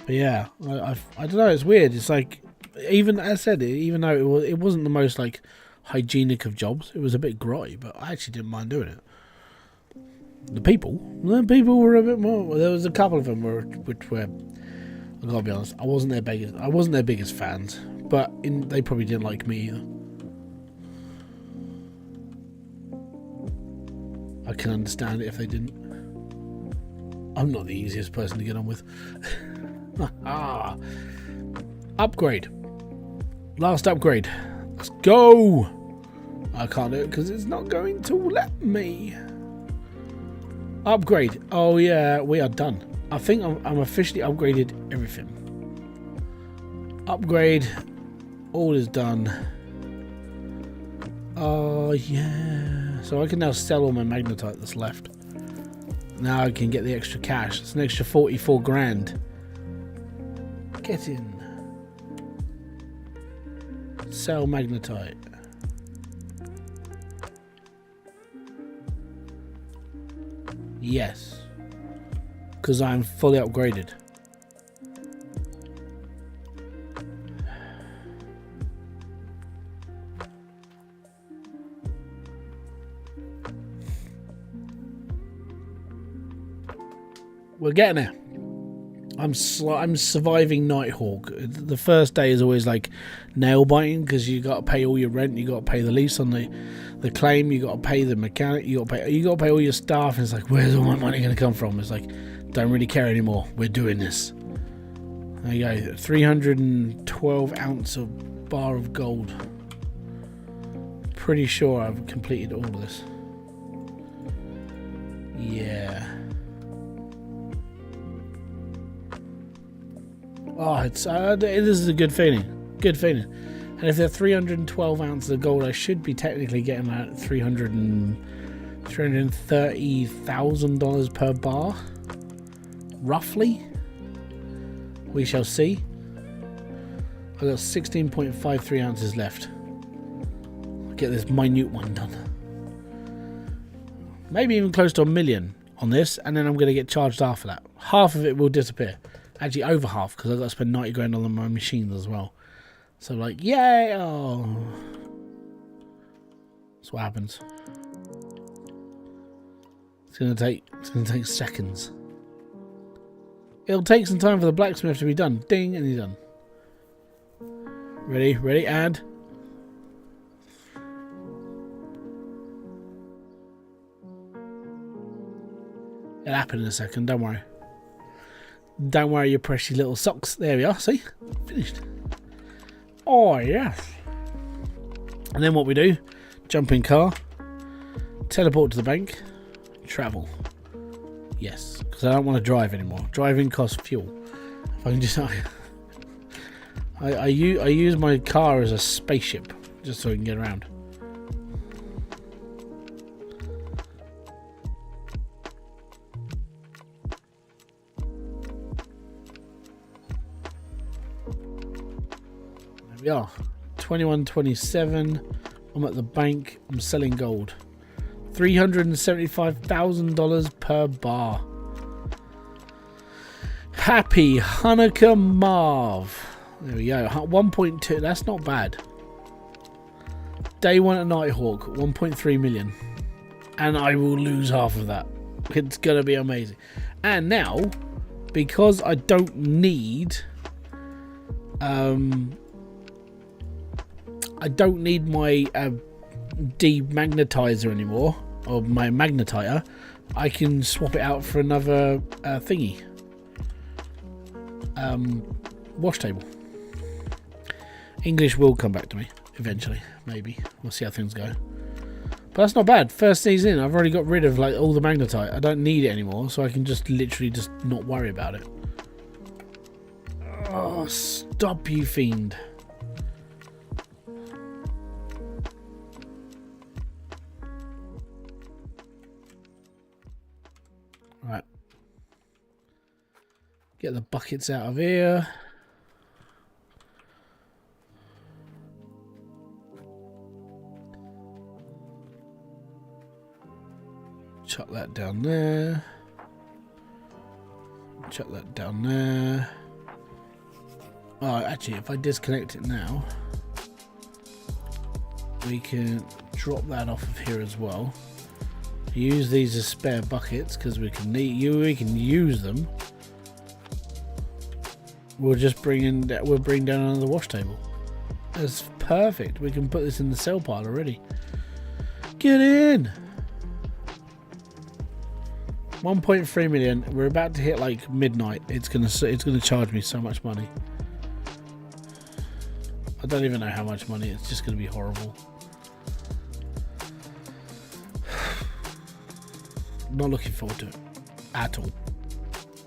But yeah, I don't know. It's weird. It's like, even as I said, even though it wasn't the most like hygienic of jobs, it was a bit grotty, but I actually didn't mind doing it. The people were a bit more. There was a couple of them which were, I gotta be honest, I wasn't their biggest fans, but they probably didn't like me either. I can understand it if they didn't. I'm not the easiest person to get on with. Upgrade. Last upgrade. Let's go. I can't do it because it's not going to let me. Upgrade. Oh yeah, we are done. I think I'm officially upgraded everything. Upgrade. All is done. Oh yeah. So I can now sell all my magnetite that's left. Now I can get the extra cash. It's an extra 44 grand. Get in. Sell magnetite. Yes. Because I'm fully upgraded. We're getting there. I'm surviving NightHawk. The first day is always like nail biting because you got to pay all your rent, you got to pay the lease on the claim, you got to pay the mechanic, you got to pay all your staff. And it's like, where's all my money going to come from? It's like, don't really care anymore. We're doing this. There you go. 312 ounce of bar of gold. Pretty sure I've completed all of this. Yeah. Oh, this is a good feeling. Good feeling. And if they're 312 ounces of gold, I should be technically getting that 300 and $330,000 per bar, roughly. We shall see. I've got 16.53 ounces left. I'll get this minute one done. Maybe even close to $1 million on this, and then I'm going to get charged after that. Half of it will disappear. Actually, over half, because I've got to spend 90 grand on my machines as well. So, like, yay! Oh. That's what happens. It's gonna take seconds. It'll take some time for the blacksmith to be done. Ding, and he's done. Ready, add. It'll happen in a second, don't worry. Don't worry your precious little socks. There we are, see? Finished. Oh, yes. And then what we do, jump in car, teleport to the bank, travel. Yes, because I don't want to drive anymore. Driving costs fuel. If I can just... I use my car as a spaceship, just so I can get around. There we are. 21.27. I'm at the bank. I'm selling gold. $375,000 per bar. Happy Hanukkah Marv. There we go. 1.2. That's not bad. Day one at NightHawk. 1.3 million. And I will lose half of that. It's going to be amazing. And now, because I don't need... I don't need my demagnetizer anymore, or my magnetiter. I can swap it out for another thingy. Wash table. English will come back to me eventually, maybe. We'll see how things go. But that's not bad. First season, I've already got rid of like all the magnetite. I don't need it anymore, so I can just literally just not worry about it. Oh, stop, you fiend. Right. Get the buckets out of here. Chuck that down there. Chuck that down there. Oh, actually, if I disconnect it now, we can drop that off of here as well. Use these as spare buckets because we can use them. We'll just bring down another wash table. That's perfect. We can put this in the sell pile already. Get in. 1.3 million. We're about to hit like midnight. It's gonna charge me so much money. I don't even know how much money. It's just gonna be horrible. Not looking forward to it at all.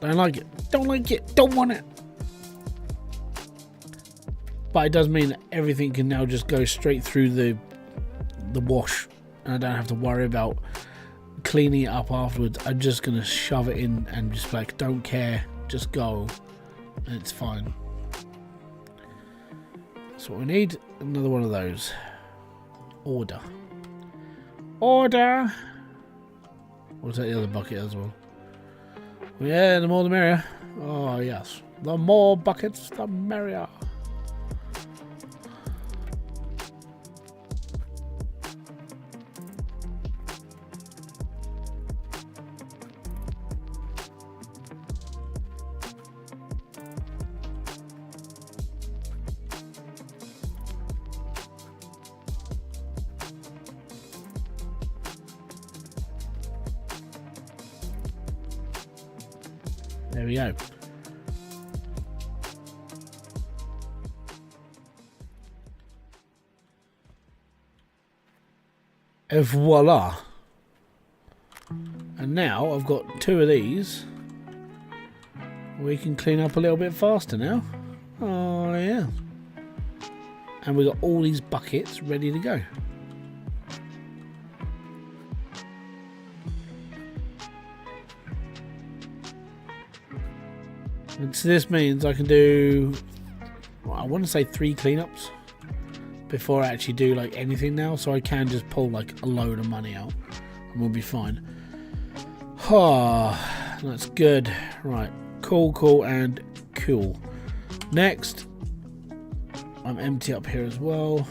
Don't like it. Don't like it. Don't want it. But it does mean that everything can now just go straight through the wash, and I don't have to worry about cleaning it up afterwards. I'm just gonna shove it in and just like don't care, just go, and it's fine. That's what we need. Another one of those. Order. We'll take the other bucket as well. Yeah, the more the merrier. Oh yes, the more buckets the merrier. There we go. And voila. And now I've got 2 of these. We can clean up a little bit faster now. Oh yeah. And we've got all these buckets ready to go. And so this means I can do, well, I want to say 3 cleanups before I actually do like anything now, so I can just pull like a load of money out and we'll be fine. Oh, that's good. Right, cool and cool. Next, I'm empty up here as well.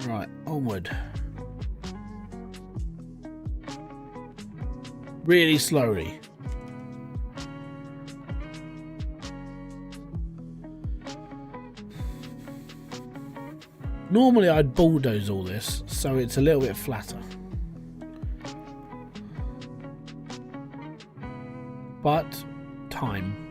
Right, onward. Really slowly. Normally I'd bulldoze all this, so it's a little bit flatter. But time.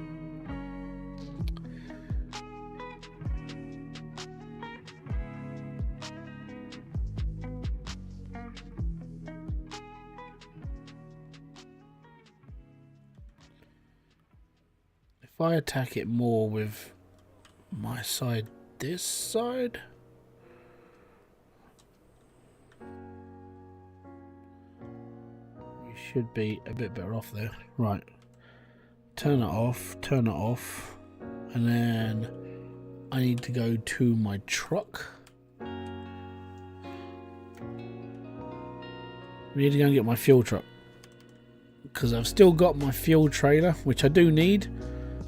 If I attack it more with my side, this side, we should be a bit better off there. Right, turn it off, and then I need to go to my truck. We need to go and get my fuel truck, because I've still got my fuel trailer, which I do need,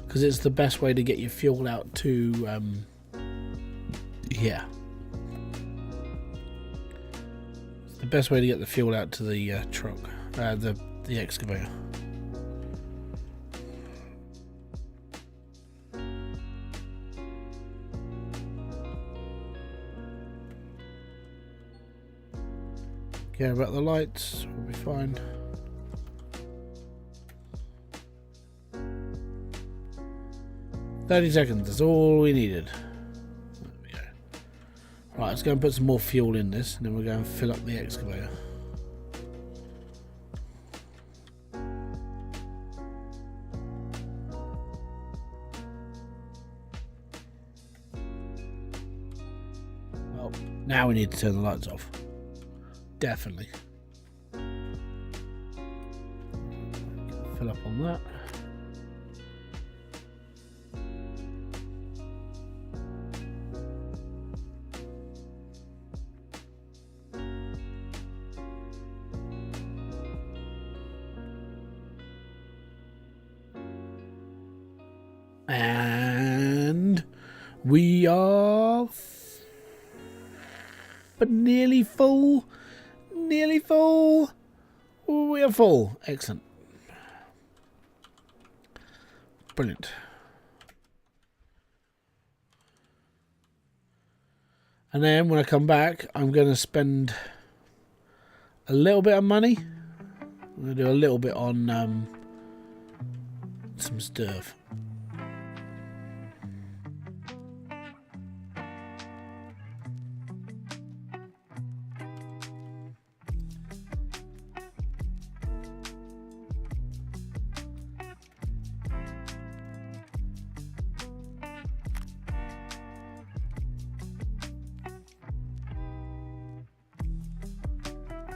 because it's the best way to get your fuel out to, yeah. It's the best way to get the fuel out to the truck, the excavator. Care about the lights, we'll be fine. $30 seconds, that's all we needed. There we go. Right, let's go and put some more fuel in this, and then we'll go and fill up the excavator. Well, now we need to turn the lights off. Definitely. Fill up on that. And we are nearly full. We are full. Excellent. Brilliant. And then when I come back, I'm going to spend a little bit of money. I'm going to do a little bit on some stuff.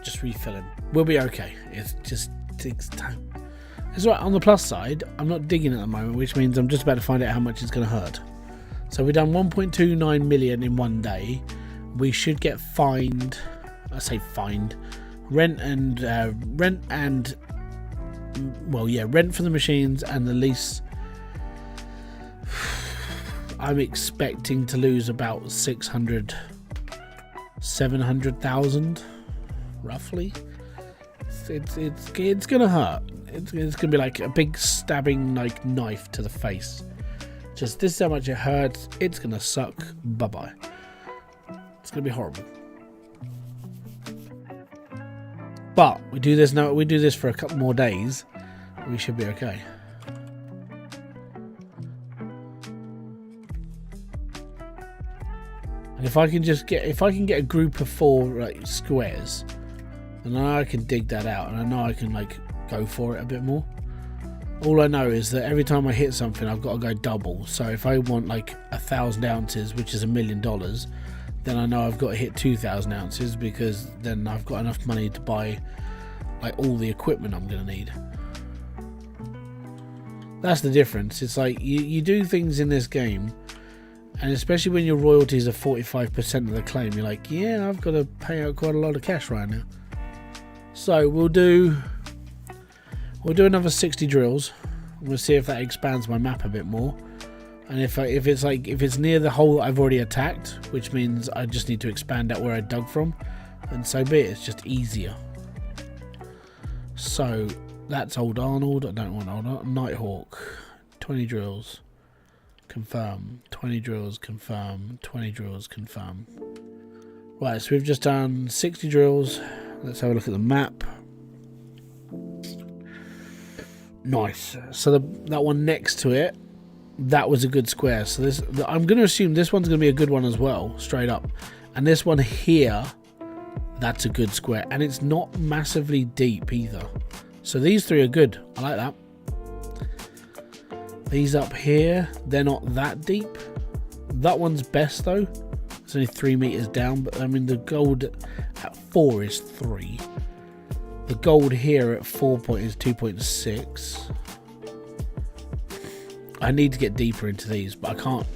Just refilling. We'll be okay. It just takes time. It's right. On the plus side, I'm not digging at the moment, which means I'm just about to find out how much it's going to hurt. So we've done 1.29 million in one day. We should get fined. I say fined. Rent and well, yeah, rent for the machines and the lease. I'm expecting to lose about 600 700,000 roughly. It's gonna hurt. It's gonna be like a big stabbing like knife to the face. Just this is how much it hurts. It's gonna suck. Bye bye. It's gonna be horrible. But we do this now. We do this for a couple more days. We should be okay. And if I can get a group of 4 like squares, then I can dig that out, and I know I can like go for it a bit more. All I know is that every time I hit something, I've got to go double. So if I want like 1,000 ounces, which is $1 million, then I know I've got to hit 2,000 ounces, because then I've got enough money to buy like all the equipment I'm going to need. That's the difference. It's like you do things in this game, and especially when your royalties are 45% of the claim, you're like, yeah, I've got to pay out quite a lot of cash right now. So we'll do another 60 drills. We'll see if that expands my map a bit more. And if it's near the hole that I've already attacked, which means I just need to expand out where I dug from, then so be it. It's just easier. So that's Old Arnold. I don't want Old Arnold. NightHawk. 20 drills. Confirm. 20 drills. Confirm. 20 drills. Confirm. Right, so we've just done 60 drills. Let's have a look at the map. Nice. So that one next to it, that was a good square. So I'm going to assume this one's going to be a good one as well, straight up. And this one here, that's a good square. And it's not massively deep either. So these 3 are good. I like that. These up here, they're not that deep. That one's best though. It's only 3 meters down, but I mean the gold at 4 is 3. The gold here at 4 is 2.6. I need to get deeper into these, but I can't.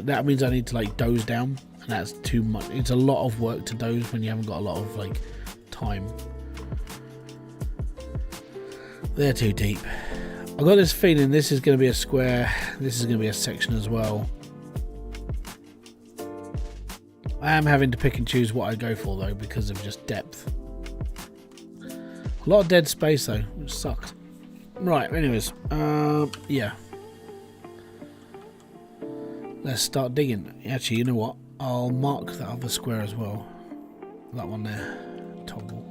That means I need to like doze down, and that's too much. It's a lot of work to doze when you haven't got a lot of like time. They're too deep. I've got this feeling this is going to be a square. This is going to be a section as well. I am having to pick and choose what I go for though, because of just depth. A lot of dead space though, which sucks. Right, anyways, yeah. Let's start digging. Actually, you know what? I'll mark that other square as well. That one there. Toggle.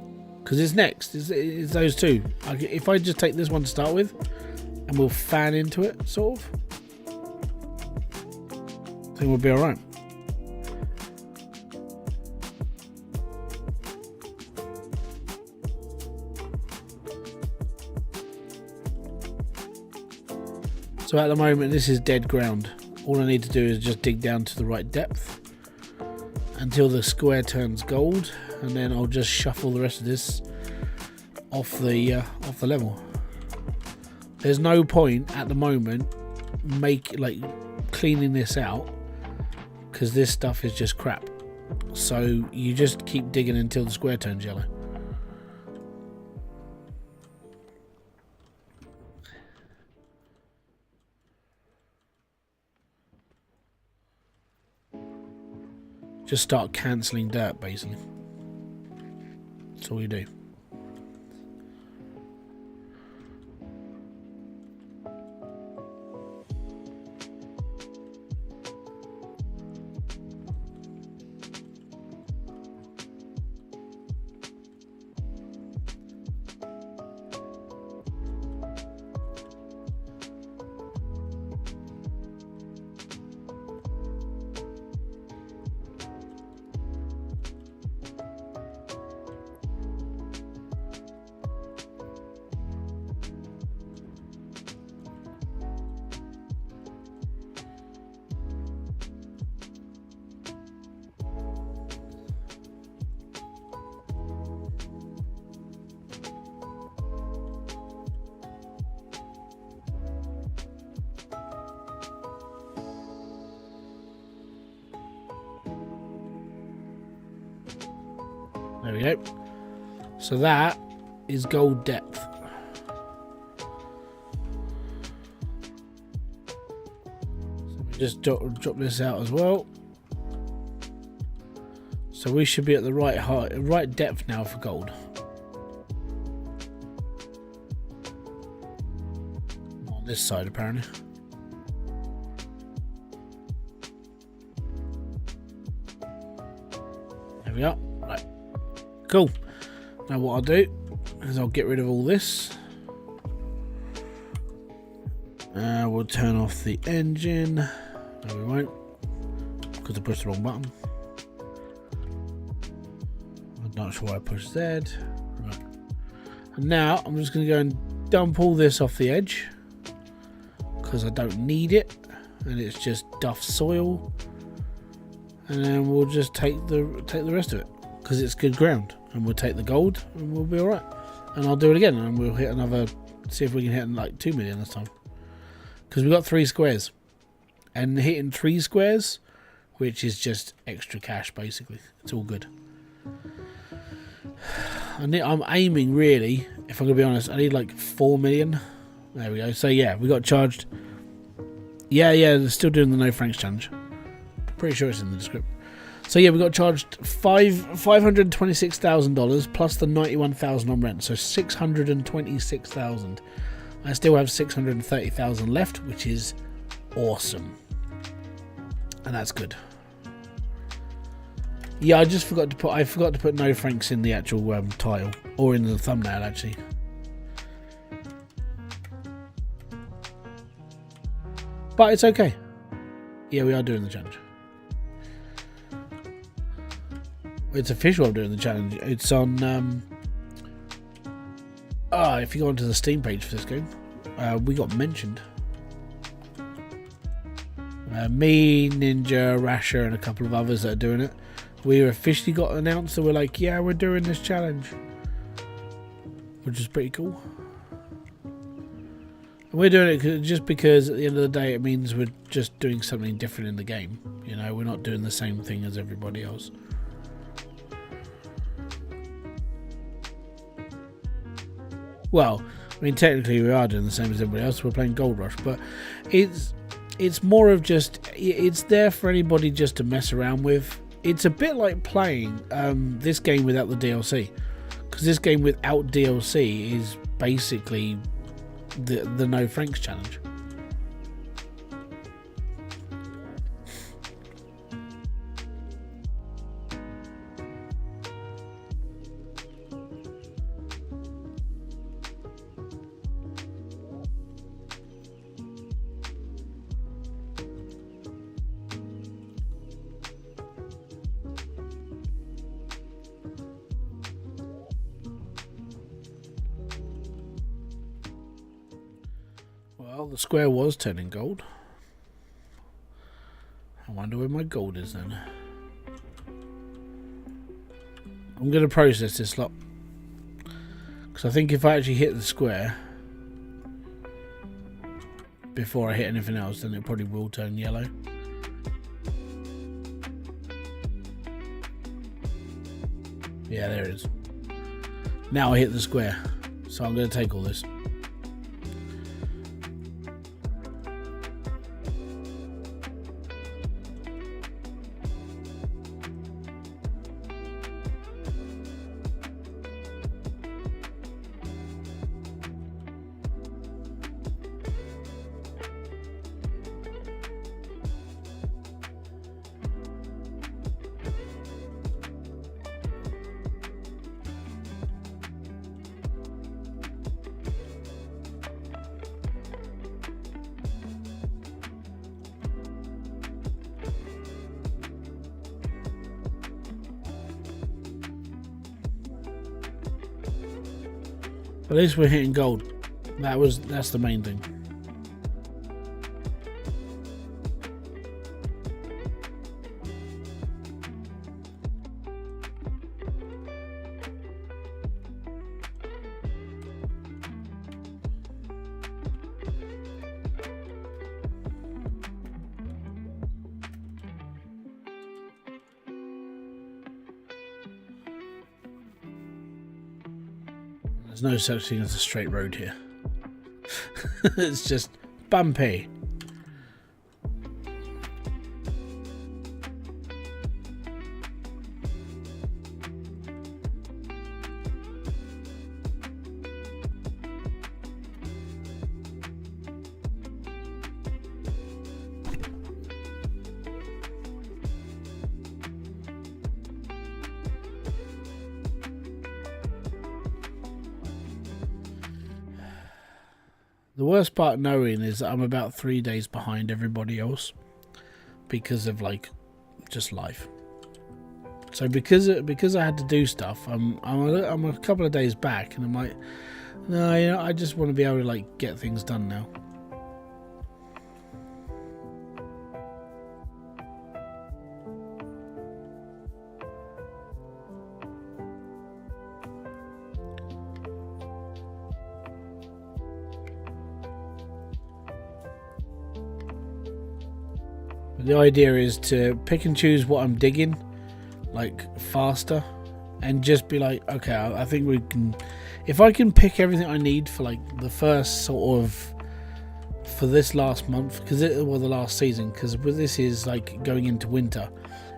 Because it's next. It's those 2. If I just take this one to start with, and we'll fan into it, sort of, I think we'll be alright. So at the moment, this is dead ground. All I need to do is just dig down to the right depth until the square turns gold, and then I'll just shuffle the rest of this off the level. There's no point at the moment cleaning this out, because this stuff is just crap. So you just keep digging until the square turns yellow. Just start cancelling dirt, basically. That's all you do. There we go. So that is gold depth. So we just drop this out as well. So we should be at the right height, right depth now for gold. On this side, apparently. There we are. Right. Cool. Now what I'll do is I'll get rid of all this. We'll turn off the engine. No, we won't, because I pushed the wrong button. I'm not sure why I pushed Z. Right. And now I'm just going to go and dump all this off the edge, because I don't need it, and it's just duff soil. And then we'll just take the rest of it, because it's good ground, and we'll take the gold and we'll be all right. And I'll do it again, and we'll hit another. See if we can hit like 2 million this time, because we've got 3 squares, and hitting 3 squares, which is just extra cash basically. It's all good. I'm aiming really, if I'm gonna be honest, I need like 4 million. There we go. So yeah, we got charged. Yeah, they're still doing the no Franks challenge. Pretty sure it's in the description. So yeah, we got charged $526,000 plus the $91,000 on rent, so $626,000. I still have $630,000 left, which is awesome, and that's good. Yeah, I just forgot to put. I forgot to put no Franks in the actual tile, or in the thumbnail actually. But it's okay. Yeah, we are doing the challenge. It's official. I'm doing the challenge. It's on. If you go onto the Steam page for this game, we got mentioned. Me, Ninja, Rasher, and a couple of others that are doing it. We officially got announced that we're like, yeah, we're doing this challenge, which is pretty cool. And we're doing it just because at the end of the day, it means we're just doing something different in the game. You know, we're not doing the same thing as everybody else. Well, I mean, technically we are doing the same as everybody else. We're playing Gold Rush, but it's more of just, it's there for anybody just to mess around with. It's a bit like playing this game without the DLC, because this game without DLC is basically the No Franks challenge. Well, the square was turning gold. I wonder where my gold is then. I'm going to process this lot, because I think if I actually hit the square before I hit anything else, then it probably will turn yellow. Yeah, there it is. Now I hit the square, so I'm going to take all this. At least we're hitting gold. That's the main thing. There's no such thing as a straight road here. It's just bumpy. The worst part of knowing is that I'm about 3 days behind everybody else because of like just life. So because I had to do stuff, I'm a couple of days back, and I'm like, no, you know, I just want to be able to like get things done now. But the idea is to pick and choose what I'm digging, like faster, and just be like, okay, I think we can. If I can pick everything I need for like the first sort of for this last month, because it was the last season, because this is like going into winter.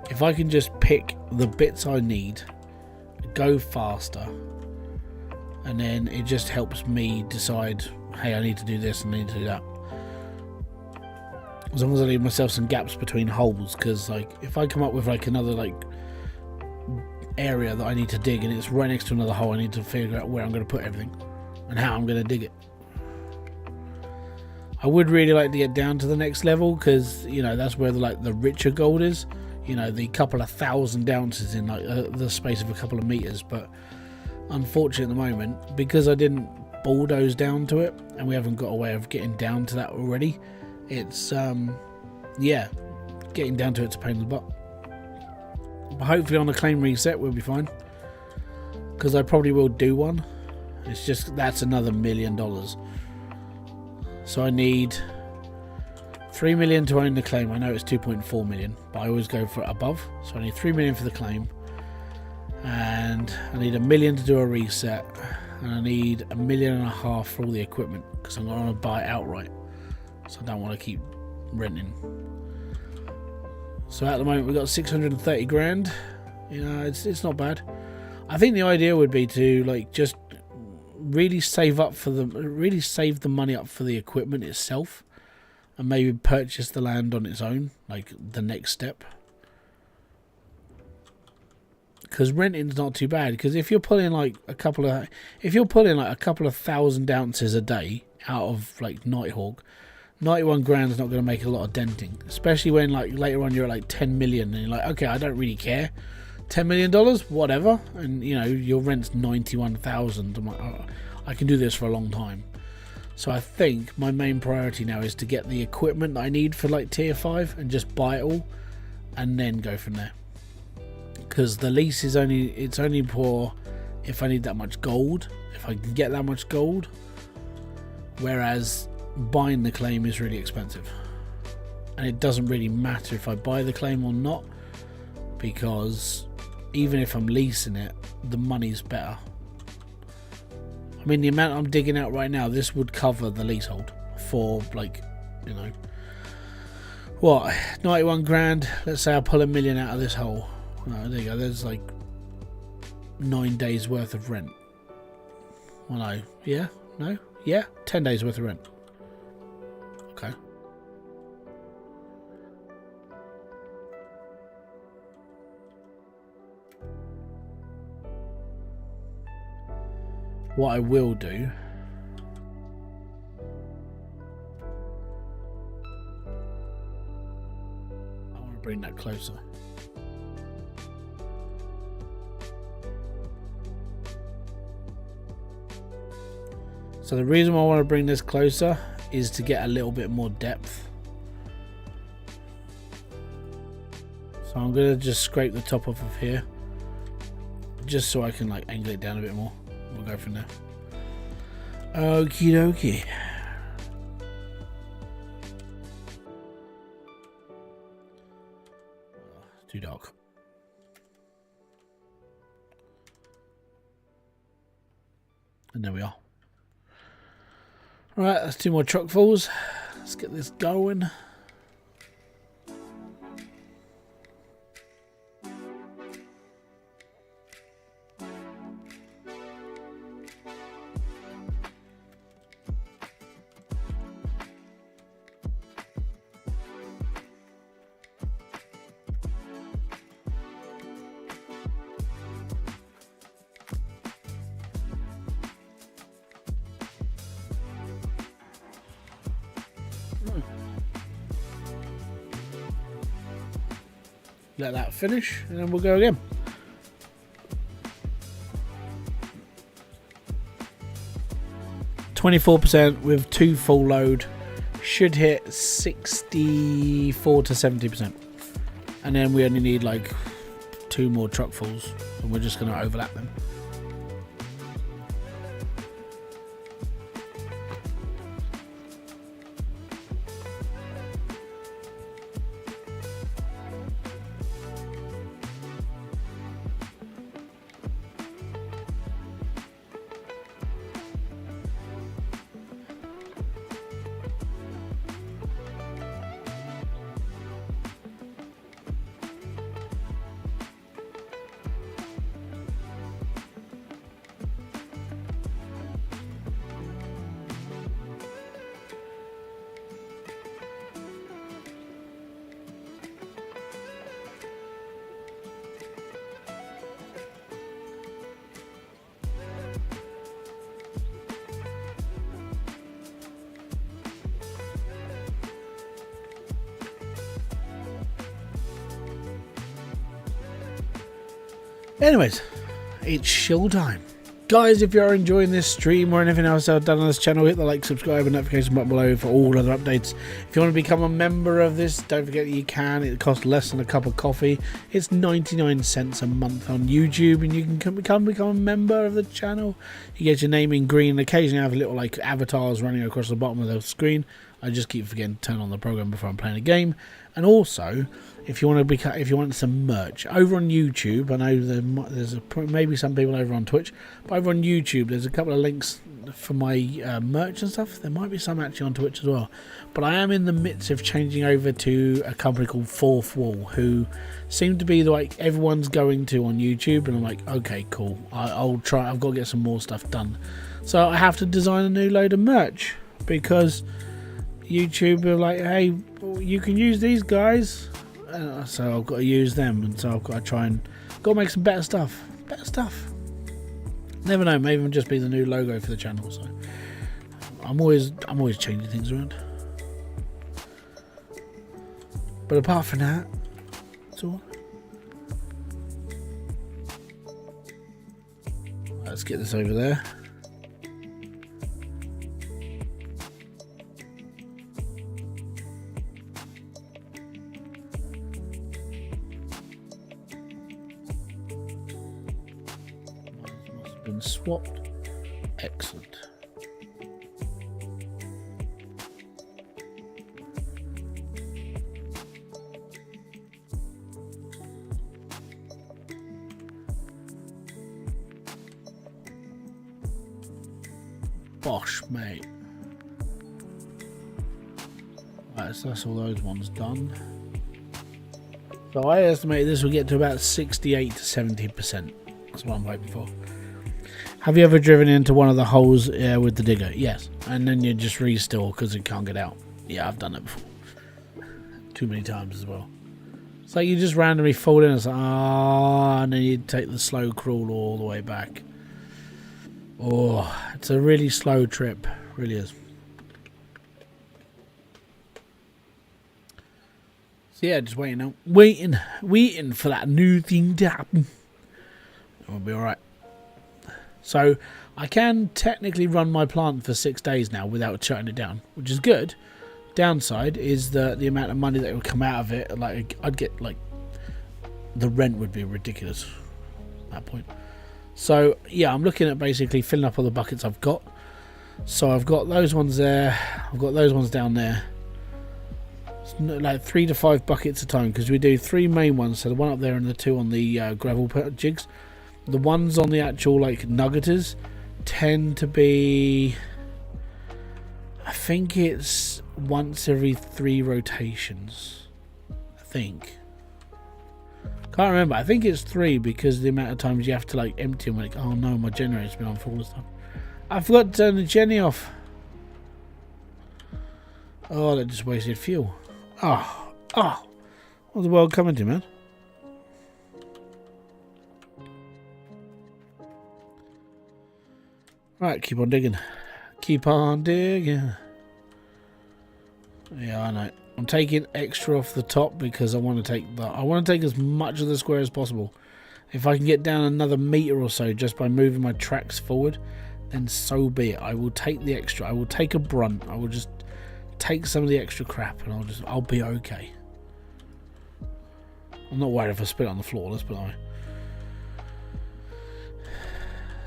If I can just pick the bits I need, go faster, and then it just helps me decide, hey, I need to do this and I need to do that. As long as I leave myself some gaps between holes, because like if I come up with like another like area that I need to dig and it's right next to another hole, I need to figure out where I'm going to put everything and how I'm going to dig it. I would really like to get down to the next level, because you know that's where the richer gold is, you know, the couple of 1,000 ounces in like the space of a couple of meters. But unfortunately at the moment, because I didn't bulldoze down to it and we haven't got a way of getting down to that already, it's yeah, getting down to it's a pain in the butt. But hopefully on the claim reset we'll be fine, because I probably will do one. It's just that's another $1 million, so I need 3 million to own the claim. I know it's 2.4 million, but I always go for it above, so I need 3 million for the claim, and I need $1 million to do a reset, and I need $1.5 million for all the equipment, because I'm going to buy it outright, so I don't want to keep renting. So at the moment we've got 630 grand. You know, it's not bad. I think the idea would be to like just really save the money up for the equipment itself, and maybe purchase the land on its own, like the next step. Because renting's not too bad. Because if you're pulling like a couple of 1,000 ounces a day out of like NightHawk, 91 grand is not going to make a lot of denting, especially when like later on you're at like 10 million and you're like, okay, I don't really care, $10 million, whatever, and you know your rent's 91,000. I'm like, oh, I can do this for a long time. So I think my main priority now is to get the equipment that I need for like tier 5 and just buy it all, and then go from there. Because the lease is only for if I need that much gold, if I can get that much gold, whereas buying the claim is really expensive, and it doesn't really matter if I buy the claim or not, because even if I'm leasing it, the money's better. I mean, the amount I'm digging out right now, this would cover the leasehold for like, you know, what, 91 grand. Let's say I pull $1 million out of this hole. Oh, there you go, there's like 9 days worth of rent. Well, no, yeah, no, yeah, 10 days worth of rent. Okay. What I will do, I want to bring that closer. So the reason why I want to bring this closer is to get a little bit more depth. So I'm going to just scrape the top off of here, just so I can like angle it down a bit more. We'll go from there. Okie dokie. Too dark. And there we are. Right, that's 2 more truckfuls. Let's get this going. let that finish, and then we'll go again. %, with 2 full load, should hit 64 to 70%, and then we only need like 2 more truckfuls, and we're just going to overlap them. Anyways, it's show time. Guys, if you're enjoying this stream or anything else I've done on this channel, hit the like, subscribe and notification button below for all other updates. If you want to become a member of this, don't forget that you can. It costs less than a cup of coffee. It's 99 cents a month on YouTube, and you can become a member of the channel. You get your name in green, and occasionally have little like avatars running across the bottom of the screen. I just keep forgetting to turn on the program before I'm playing a game. And also, if you want some merch over on YouTube, I know there's maybe some people over on Twitch, but over on YouTube there's a couple of links for my merch and stuff. There might be some actually on Twitch as well, but I am in the midst of changing over to a company called Fourth Wall, who seem to be like everyone's going to on YouTube, and I'm like, okay, cool, I'll try. I've got to get some more stuff done, so I have to design a new load of merch because YouTube are like, hey, you can use these guys, so I've got to use them, and so I've got to try and make some better stuff. Never know, maybe it'll just be the new logo for the channel. So I'm always changing things around. But apart from that, that's all. Let's get this over there. Been swapped. Excellent. Bosh, mate. Right, so that's all those ones done. So I estimate this will get to about 68 to 70%. That's what I'm hoping for. Have you ever driven into one of the holes with the digger? Yes. And then you just restore because it can't get out. Yeah, I've done it before. Too many times as well. It's like you just randomly fall in and it's like, and then you take the slow crawl all the way back. Oh, it's a really slow trip. Really is. So yeah, just waiting out. Waiting for that new thing to happen. It'll be alright. So I can technically run my plant for 6 days now without shutting it down, which is good. Downside is the amount of money that would come out of it. Like I'd get like the rent would be ridiculous at that point. So yeah, I'm looking at basically filling up all the buckets I've got. So I've got those ones there. I've got those ones down there. It's like 3 to 5 buckets a time because we do 3 main ones. So the one up there and the 2 on the gravel jigs. The ones on the actual like nuggeters tend to be, I think it's once every 3 rotations. I think. Can't remember. I think it's 3 because the amount of times you have to like empty them. Like, oh no, my generator's been on for all this time. I forgot to turn the Jenny off. Oh, that just wasted fuel. Oh, what's the world coming to, man? Right, keep on digging. Keep on digging. Yeah, I know. I'm taking extra off the top because I want to take as much of the square as possible. If I can get down another meter or so just by moving my tracks forward, then so be it. I will take the extra. I will take a brunt. I will just take some of the extra crap, and I'll be okay. I'm not worried if I spit it on the floor. Let's put it on.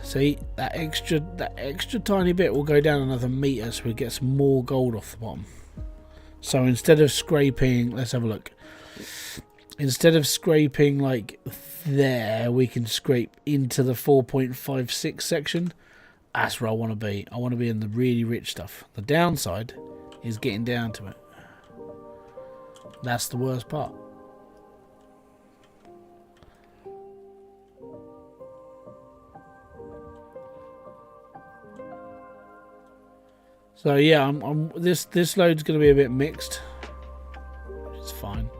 See, that extra tiny bit will go down another meter, so we get some more gold off the bottom. So instead of scraping, let's have a look. Instead of scraping like there, we can scrape into the 4.56 section. That's where I want to be. I want to be in the really rich stuff. The downside is getting down to it. That's the worst part. So yeah, this load's going to be a bit mixed. It's fine.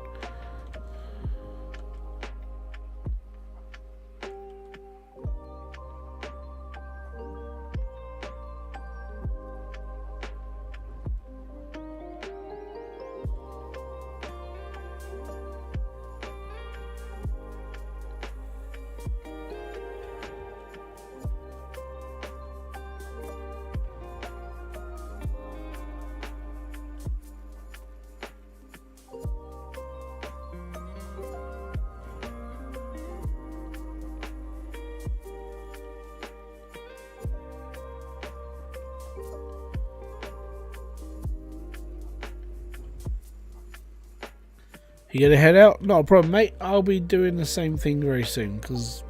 You gonna head out? Not a problem, mate. I'll be doing the same thing very soon because,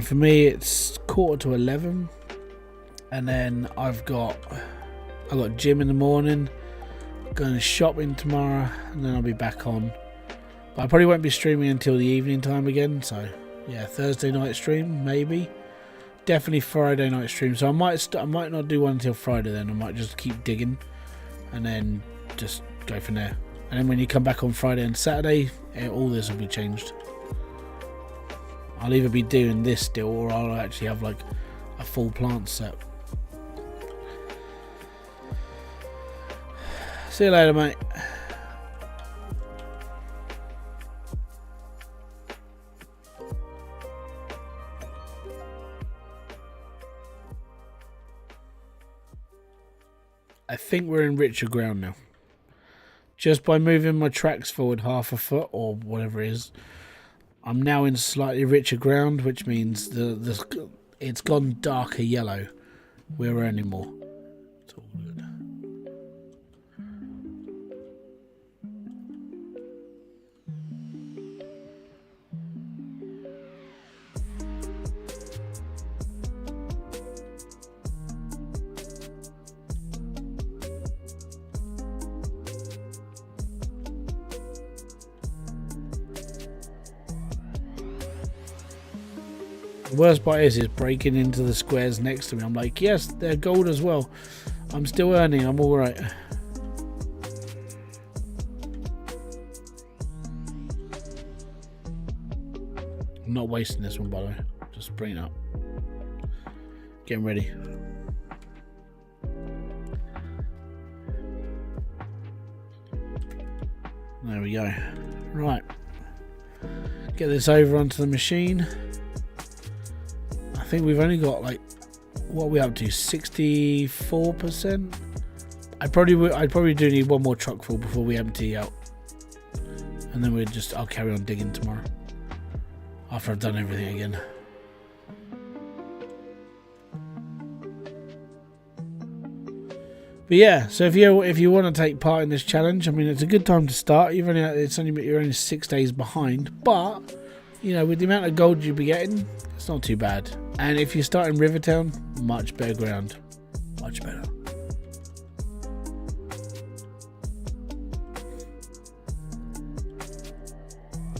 for me, it's 11:15, and then I've got gym in the morning, going shopping tomorrow, and then I'll be back on. But I probably won't be streaming until the evening time again. So yeah, Thursday night stream maybe, definitely Friday night stream. So I might not do one until Friday. Then I might just keep digging, and then just go from there. And then when you come back on Friday and Saturday, all this will be changed. I'll either be doing this still, or I'll actually have like a full plant set. See you later, mate. I think we're in richer ground now. Just by moving my tracks forward half a foot or whatever it is, I'm now in slightly richer ground, which means it's gone darker yellow. We're earning more. It's all good. The worst part is breaking into the squares next to me. I'm like, yes, they're gold as well. I'm still earning. I'm all right. I'm not wasting this one, by the way. Just bring it up. Getting ready. There we go. Right. Get this over onto the machine. I think we've only got like, what are we up to? 64%. I'd probably do need one more truck full before we empty out, and then I'll carry on digging tomorrow after I've done everything again. But yeah, so if you want to take part in this challenge, I mean, it's a good time to start. You're only 6 days behind, but you know, with the amount of gold you'll be getting, it's not too bad. And if you start in Rivertown, much better ground, much better.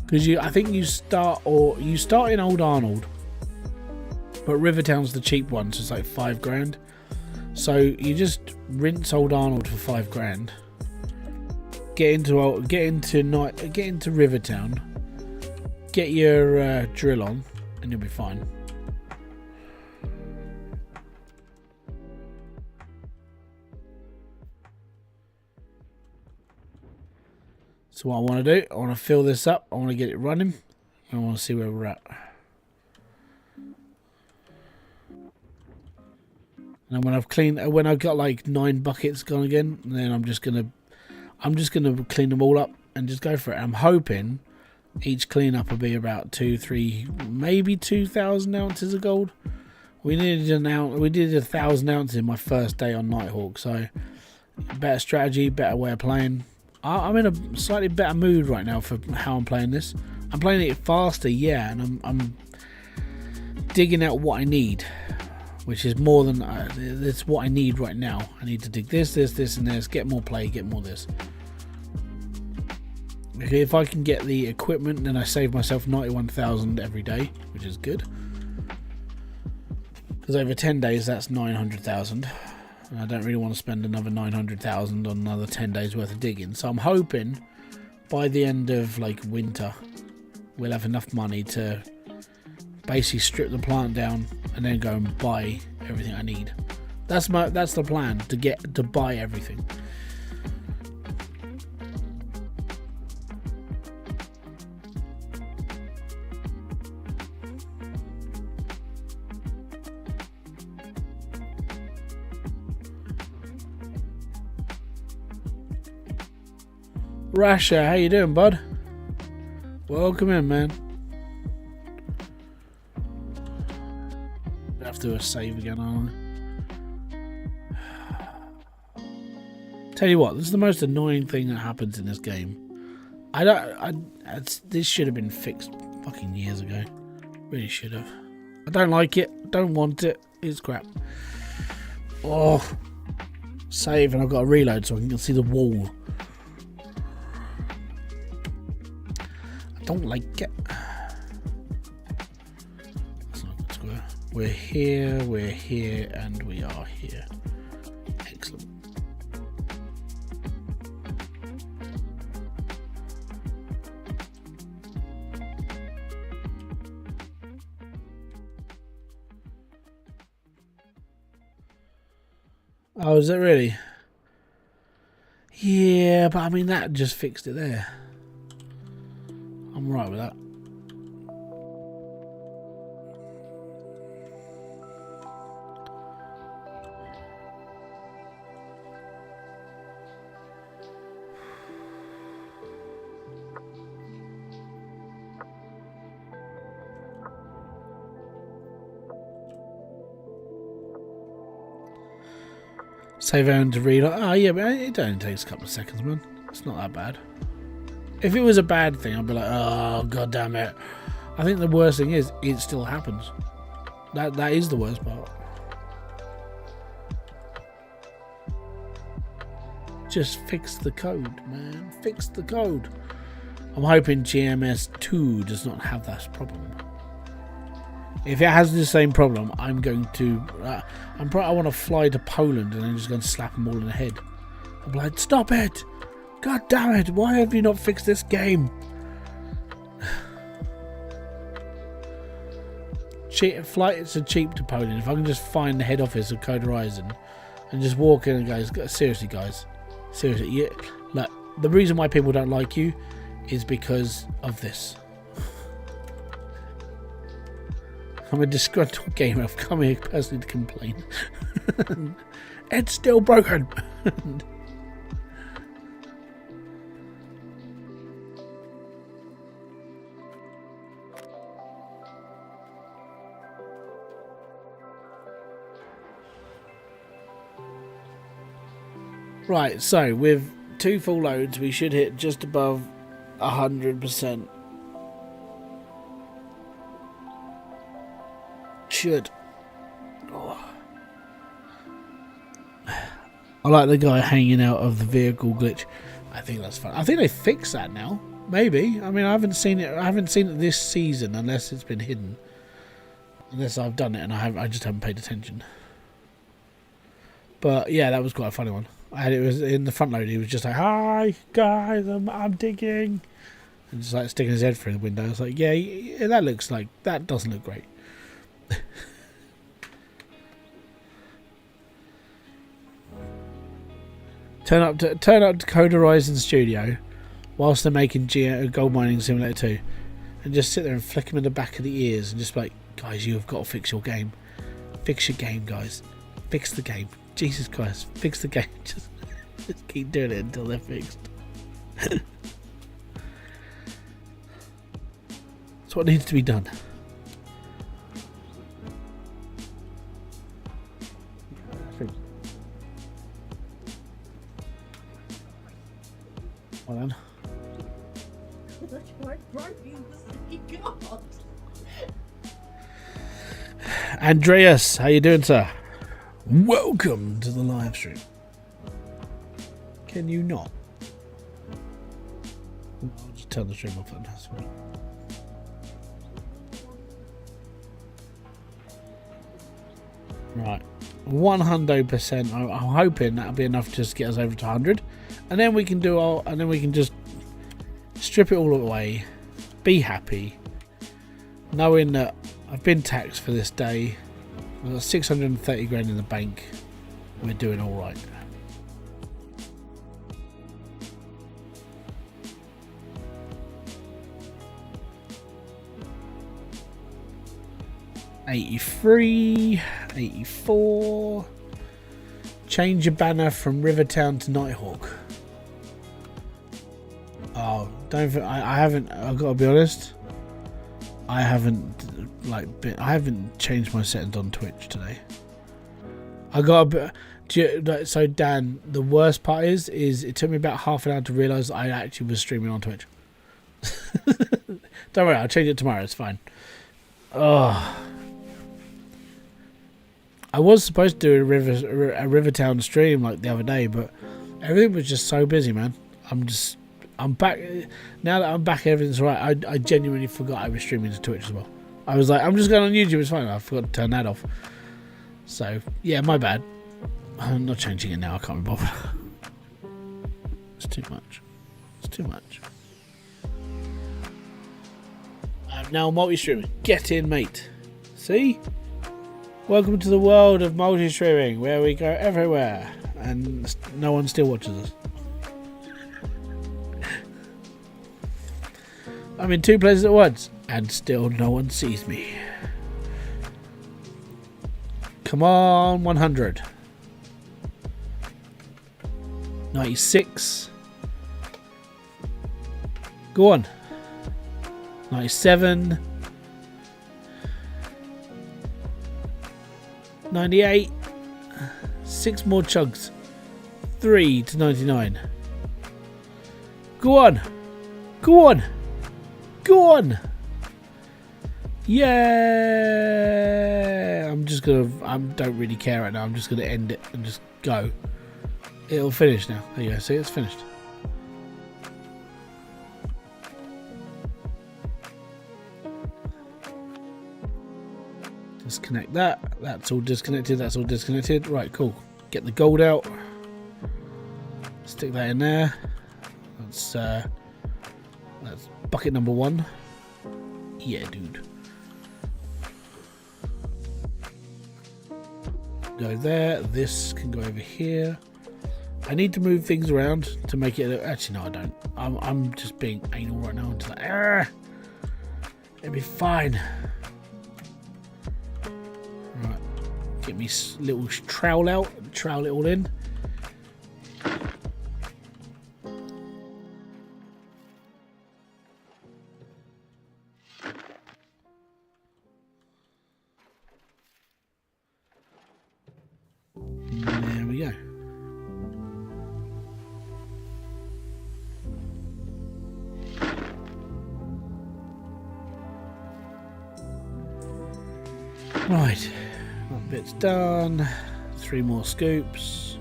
Because I think you start in Old Arnold, but Rivertown's the cheap one, so it's like $5,000. So you just rinse Old Arnold for $5,000. Get into Rivertown. Get your drill on, and you'll be fine. So what I want to do, I want to fill this up. I want to get it running. I want to see where we're at. And when I've got like 9 buckets gone again, then I'm just gonna clean them all up and just go for it. I'm hoping each cleanup will be about 2, 3, maybe 2,000 ounces of gold. We did 1,000 ounces in my first day on NightHawk, so better strategy, better way of playing. I'm in a slightly better mood right now for how I'm playing this. I'm playing it faster, yeah, and I'm digging out what I need, which is more than it's what I need right now. I need to dig this, and this, get more play, get more this. Okay, if I can get the equipment, then I save myself 91,000 every day, which is good. Because over 10 days, that's 900,000. And I don't really want to spend another 900,000 on another 10 days worth of digging. So I'm hoping by the end of like winter, we'll have enough money to basically strip the plant down and then go and buy everything I need. That's the plan, to buy everything. Rasha, how you doing, bud? Welcome in, man. I have to do a save again, aren't I? Tell you what, this is the most annoying thing that happens in this game. This should have been fixed fucking years ago. Really should have. I don't like it. Don't want it. It's crap. Oh, save, and I've got to reload so I can see the wall. Don't like it. That's not a good square. We're here, and we are here. Excellent. Oh, is it really? Yeah, but I mean, that just fixed it there. I'm right with that. Save and to read. Oh yeah, but it only takes a couple of seconds, man. It's not that bad. If it was a bad thing, I'd be like, oh, god damn it. I think the worst thing is, it still happens. That is the worst part. Just fix the code, man. Fix the code. I'm hoping GMS2 does not have that problem. If it has the same problem, I'm going to... I want to fly to Poland and I'm just going to slap them all in the head. I'm like, stop it! God damn it, why have you not fixed this game? Flights are cheap to Poland. If I can just find the head office of Code Horizon and just walk in and go, seriously guys, seriously, like, the reason why people don't like you is because of this. I'm a disgruntled gamer. I've come here personally to complain. It's still broken. Right, so with 2 full loads, we should hit just above 100%. Should. Oh. I like the guy hanging out of the vehicle glitch. I think that's fun. I think they fixed that now. Maybe. I mean, I haven't seen it. I haven't seen it this season unless it's been hidden. Unless I've done it and I just haven't paid attention. But yeah, that was quite a funny one. It was in the front load. He was just like, "Hi guys, I'm digging," and just like sticking his head through the window. I was like, "Yeah, that doesn't look great." Turn up to Code Horizon Studio whilst they're making Gold Mining Simulator 2, and just sit there and flick them in the back of the ears and just be like, guys, you have got to fix your game. Fix your game, guys. Fix the game. Jesus Christ, fix the game. Just keep doing it until they're fixed. That's what needs to be done. Well done. Andreas, how you doing, sir? Welcome to the live stream. Can you not? I'll just turn the stream off then. That's fine. Right, 100%. I'm hoping that'll be enough to just get us over to 100, and then we can do all. And then we can just strip it all away, be happy, knowing that I've been taxed for this day. I've got 630 grand in the bank. We're doing all right. $83, $84. Change your banner from Rivertown to NightHawk. Oh, don't. I haven't. I've got to be honest. I haven't I haven't changed my settings on Twitch today. I got a bit. So Dan, the worst part is it took me about half an hour to realise I actually was streaming on Twitch. Don't worry, I'll change it tomorrow. It's fine. Oh. I was supposed to do a Rivertown stream like the other day, but everything was just so busy, man. I'm back now that I'm back. Everything's right. I genuinely forgot I was streaming to Twitch as well. I was like, I'm just going on YouTube. It's fine. I forgot to turn that off. So yeah, my bad. I'm not changing it now. I can't be bothered. It's too much. It's too much. I'm now multi-streaming. Get in, mate. See? Welcome to the world of multi-streaming, where we go everywhere and no one still watches us. I'm in 2 places at once and still no one sees me. Come on, 100. 96. Go on. 97. 98. 6 more chugs. 3 to 99. Go on. Go on. Go on. Yeah. I'm just gonna. I don't really care right now. I'm just gonna end it and just go. It'll finish now. There you go. See, it's finished. Disconnect that. That's all disconnected. That's all disconnected. Right, cool. Get the gold out. Stick that in there. That's bucket number 1. Yeah, dude. Go there. This can go over here. I need to move things around to make it. Actually, no, I don't. I'm just being anal right now. Until it'll be fine. Right, get me little trowel out. Trowel it all in. There we go. Right, that bit's done. 3 more scoops.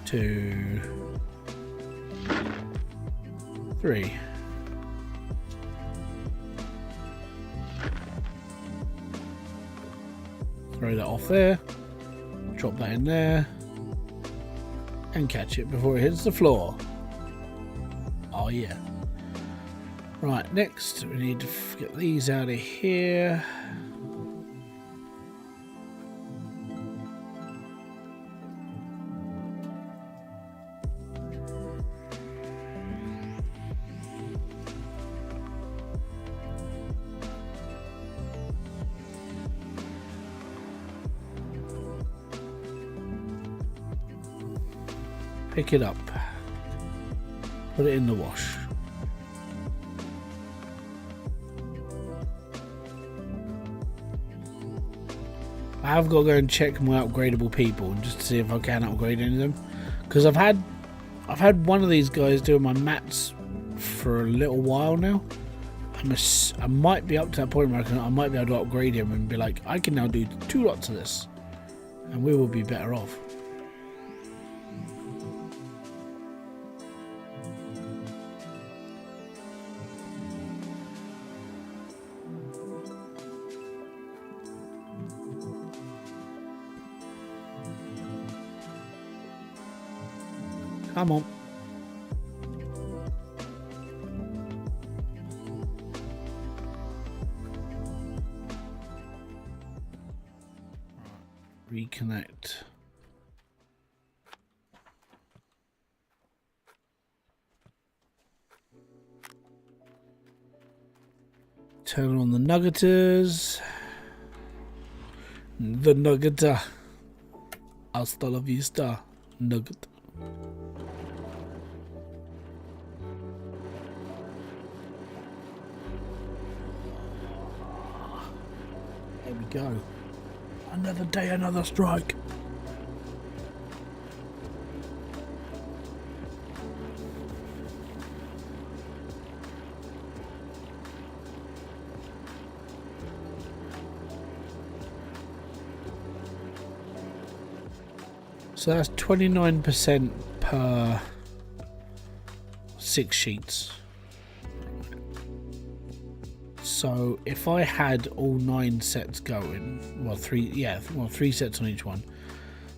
2, 3. Throw that off there. Drop that in there. And catch it before it hits the floor. Oh yeah. Right, next we need to get these out of here. Pick it up. Put it in the wash. I have got to go and check my upgradable people and just to see if I can upgrade any of them. Because I've had one of these guys doing my mats for a little while now. I might be up to that point where I might be able to upgrade him and be like, I can now do 2 lots of this, and we will be better off. Come on. Reconnect. Turn on the nuggeters. The nuggeter. Hasta la vista, nugget. There we go. Another day, another strike. So that's 29% per 6 sheets. So if I had all 9 sets going, well 3 sets on each one.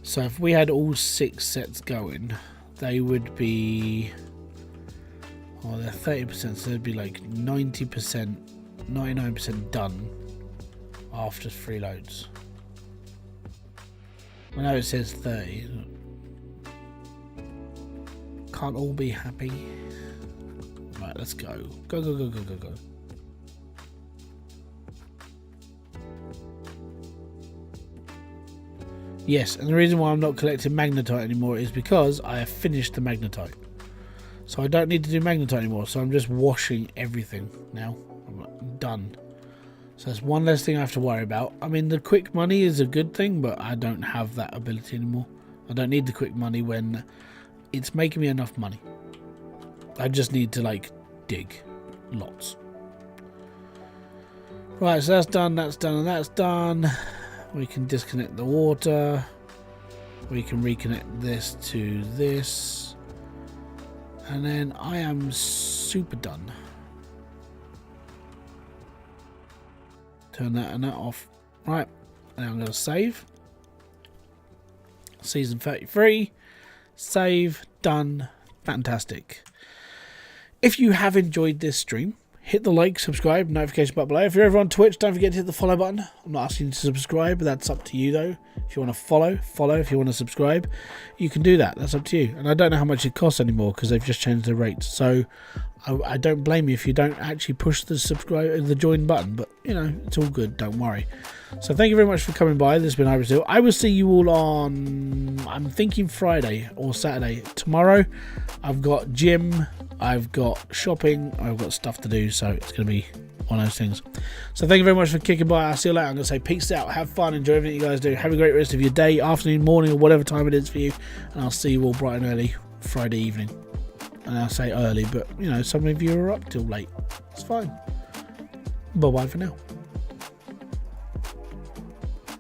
So if we had all 6 sets going, they would be, oh, they're 30%, so they'd be like 90%, 99% done after 3 loads. I know it says 30. Can't all be happy. Right, let's go. Go, go, go, go, go, go. Yes, and the reason why I'm not collecting magnetite anymore is because I have finished the magnetite. So I don't need to do magnetite anymore, so I'm just washing everything now. I'm done. So that's one less thing I have to worry about. I mean, the quick money is a good thing, but I don't have that ability anymore. I don't need the quick money when it's making me enough money. I just need to, like, dig lots. Right, so that's done, and that's done. We can disconnect the water. We can reconnect this to this. And then I am super done. Turn that and that off. Right, and I'm going to save. Season 33. Save. Done. Fantastic. If you have enjoyed this stream, hit the like, subscribe, notification button below. If you're ever on Twitch, don't forget to hit the follow button. I'm not asking you to subscribe, but that's up to you though. If you want to follow. If you want to subscribe, you can do that. That's up to you. And I don't know how much it costs anymore because they've just changed the rates. So I don't blame you if you don't actually push the join button. But you know, it's all good. Don't worry. So thank you very much for coming by. This has been Hybridsteel. I will see you all on, I'm thinking Friday or Saturday. Tomorrow I've got gym, I've got shopping, I've got stuff to do, so it's going to be one of those things. So thank you very much for kicking by. I'll see you later. I'm going to say peace out, have fun, enjoy everything you guys do. Have a great rest of your day, afternoon, morning, or whatever time it is for you. And I'll see you all bright and early Friday evening. And I'll say early, but you know, some of you are up till late. It's fine. Bye bye for now.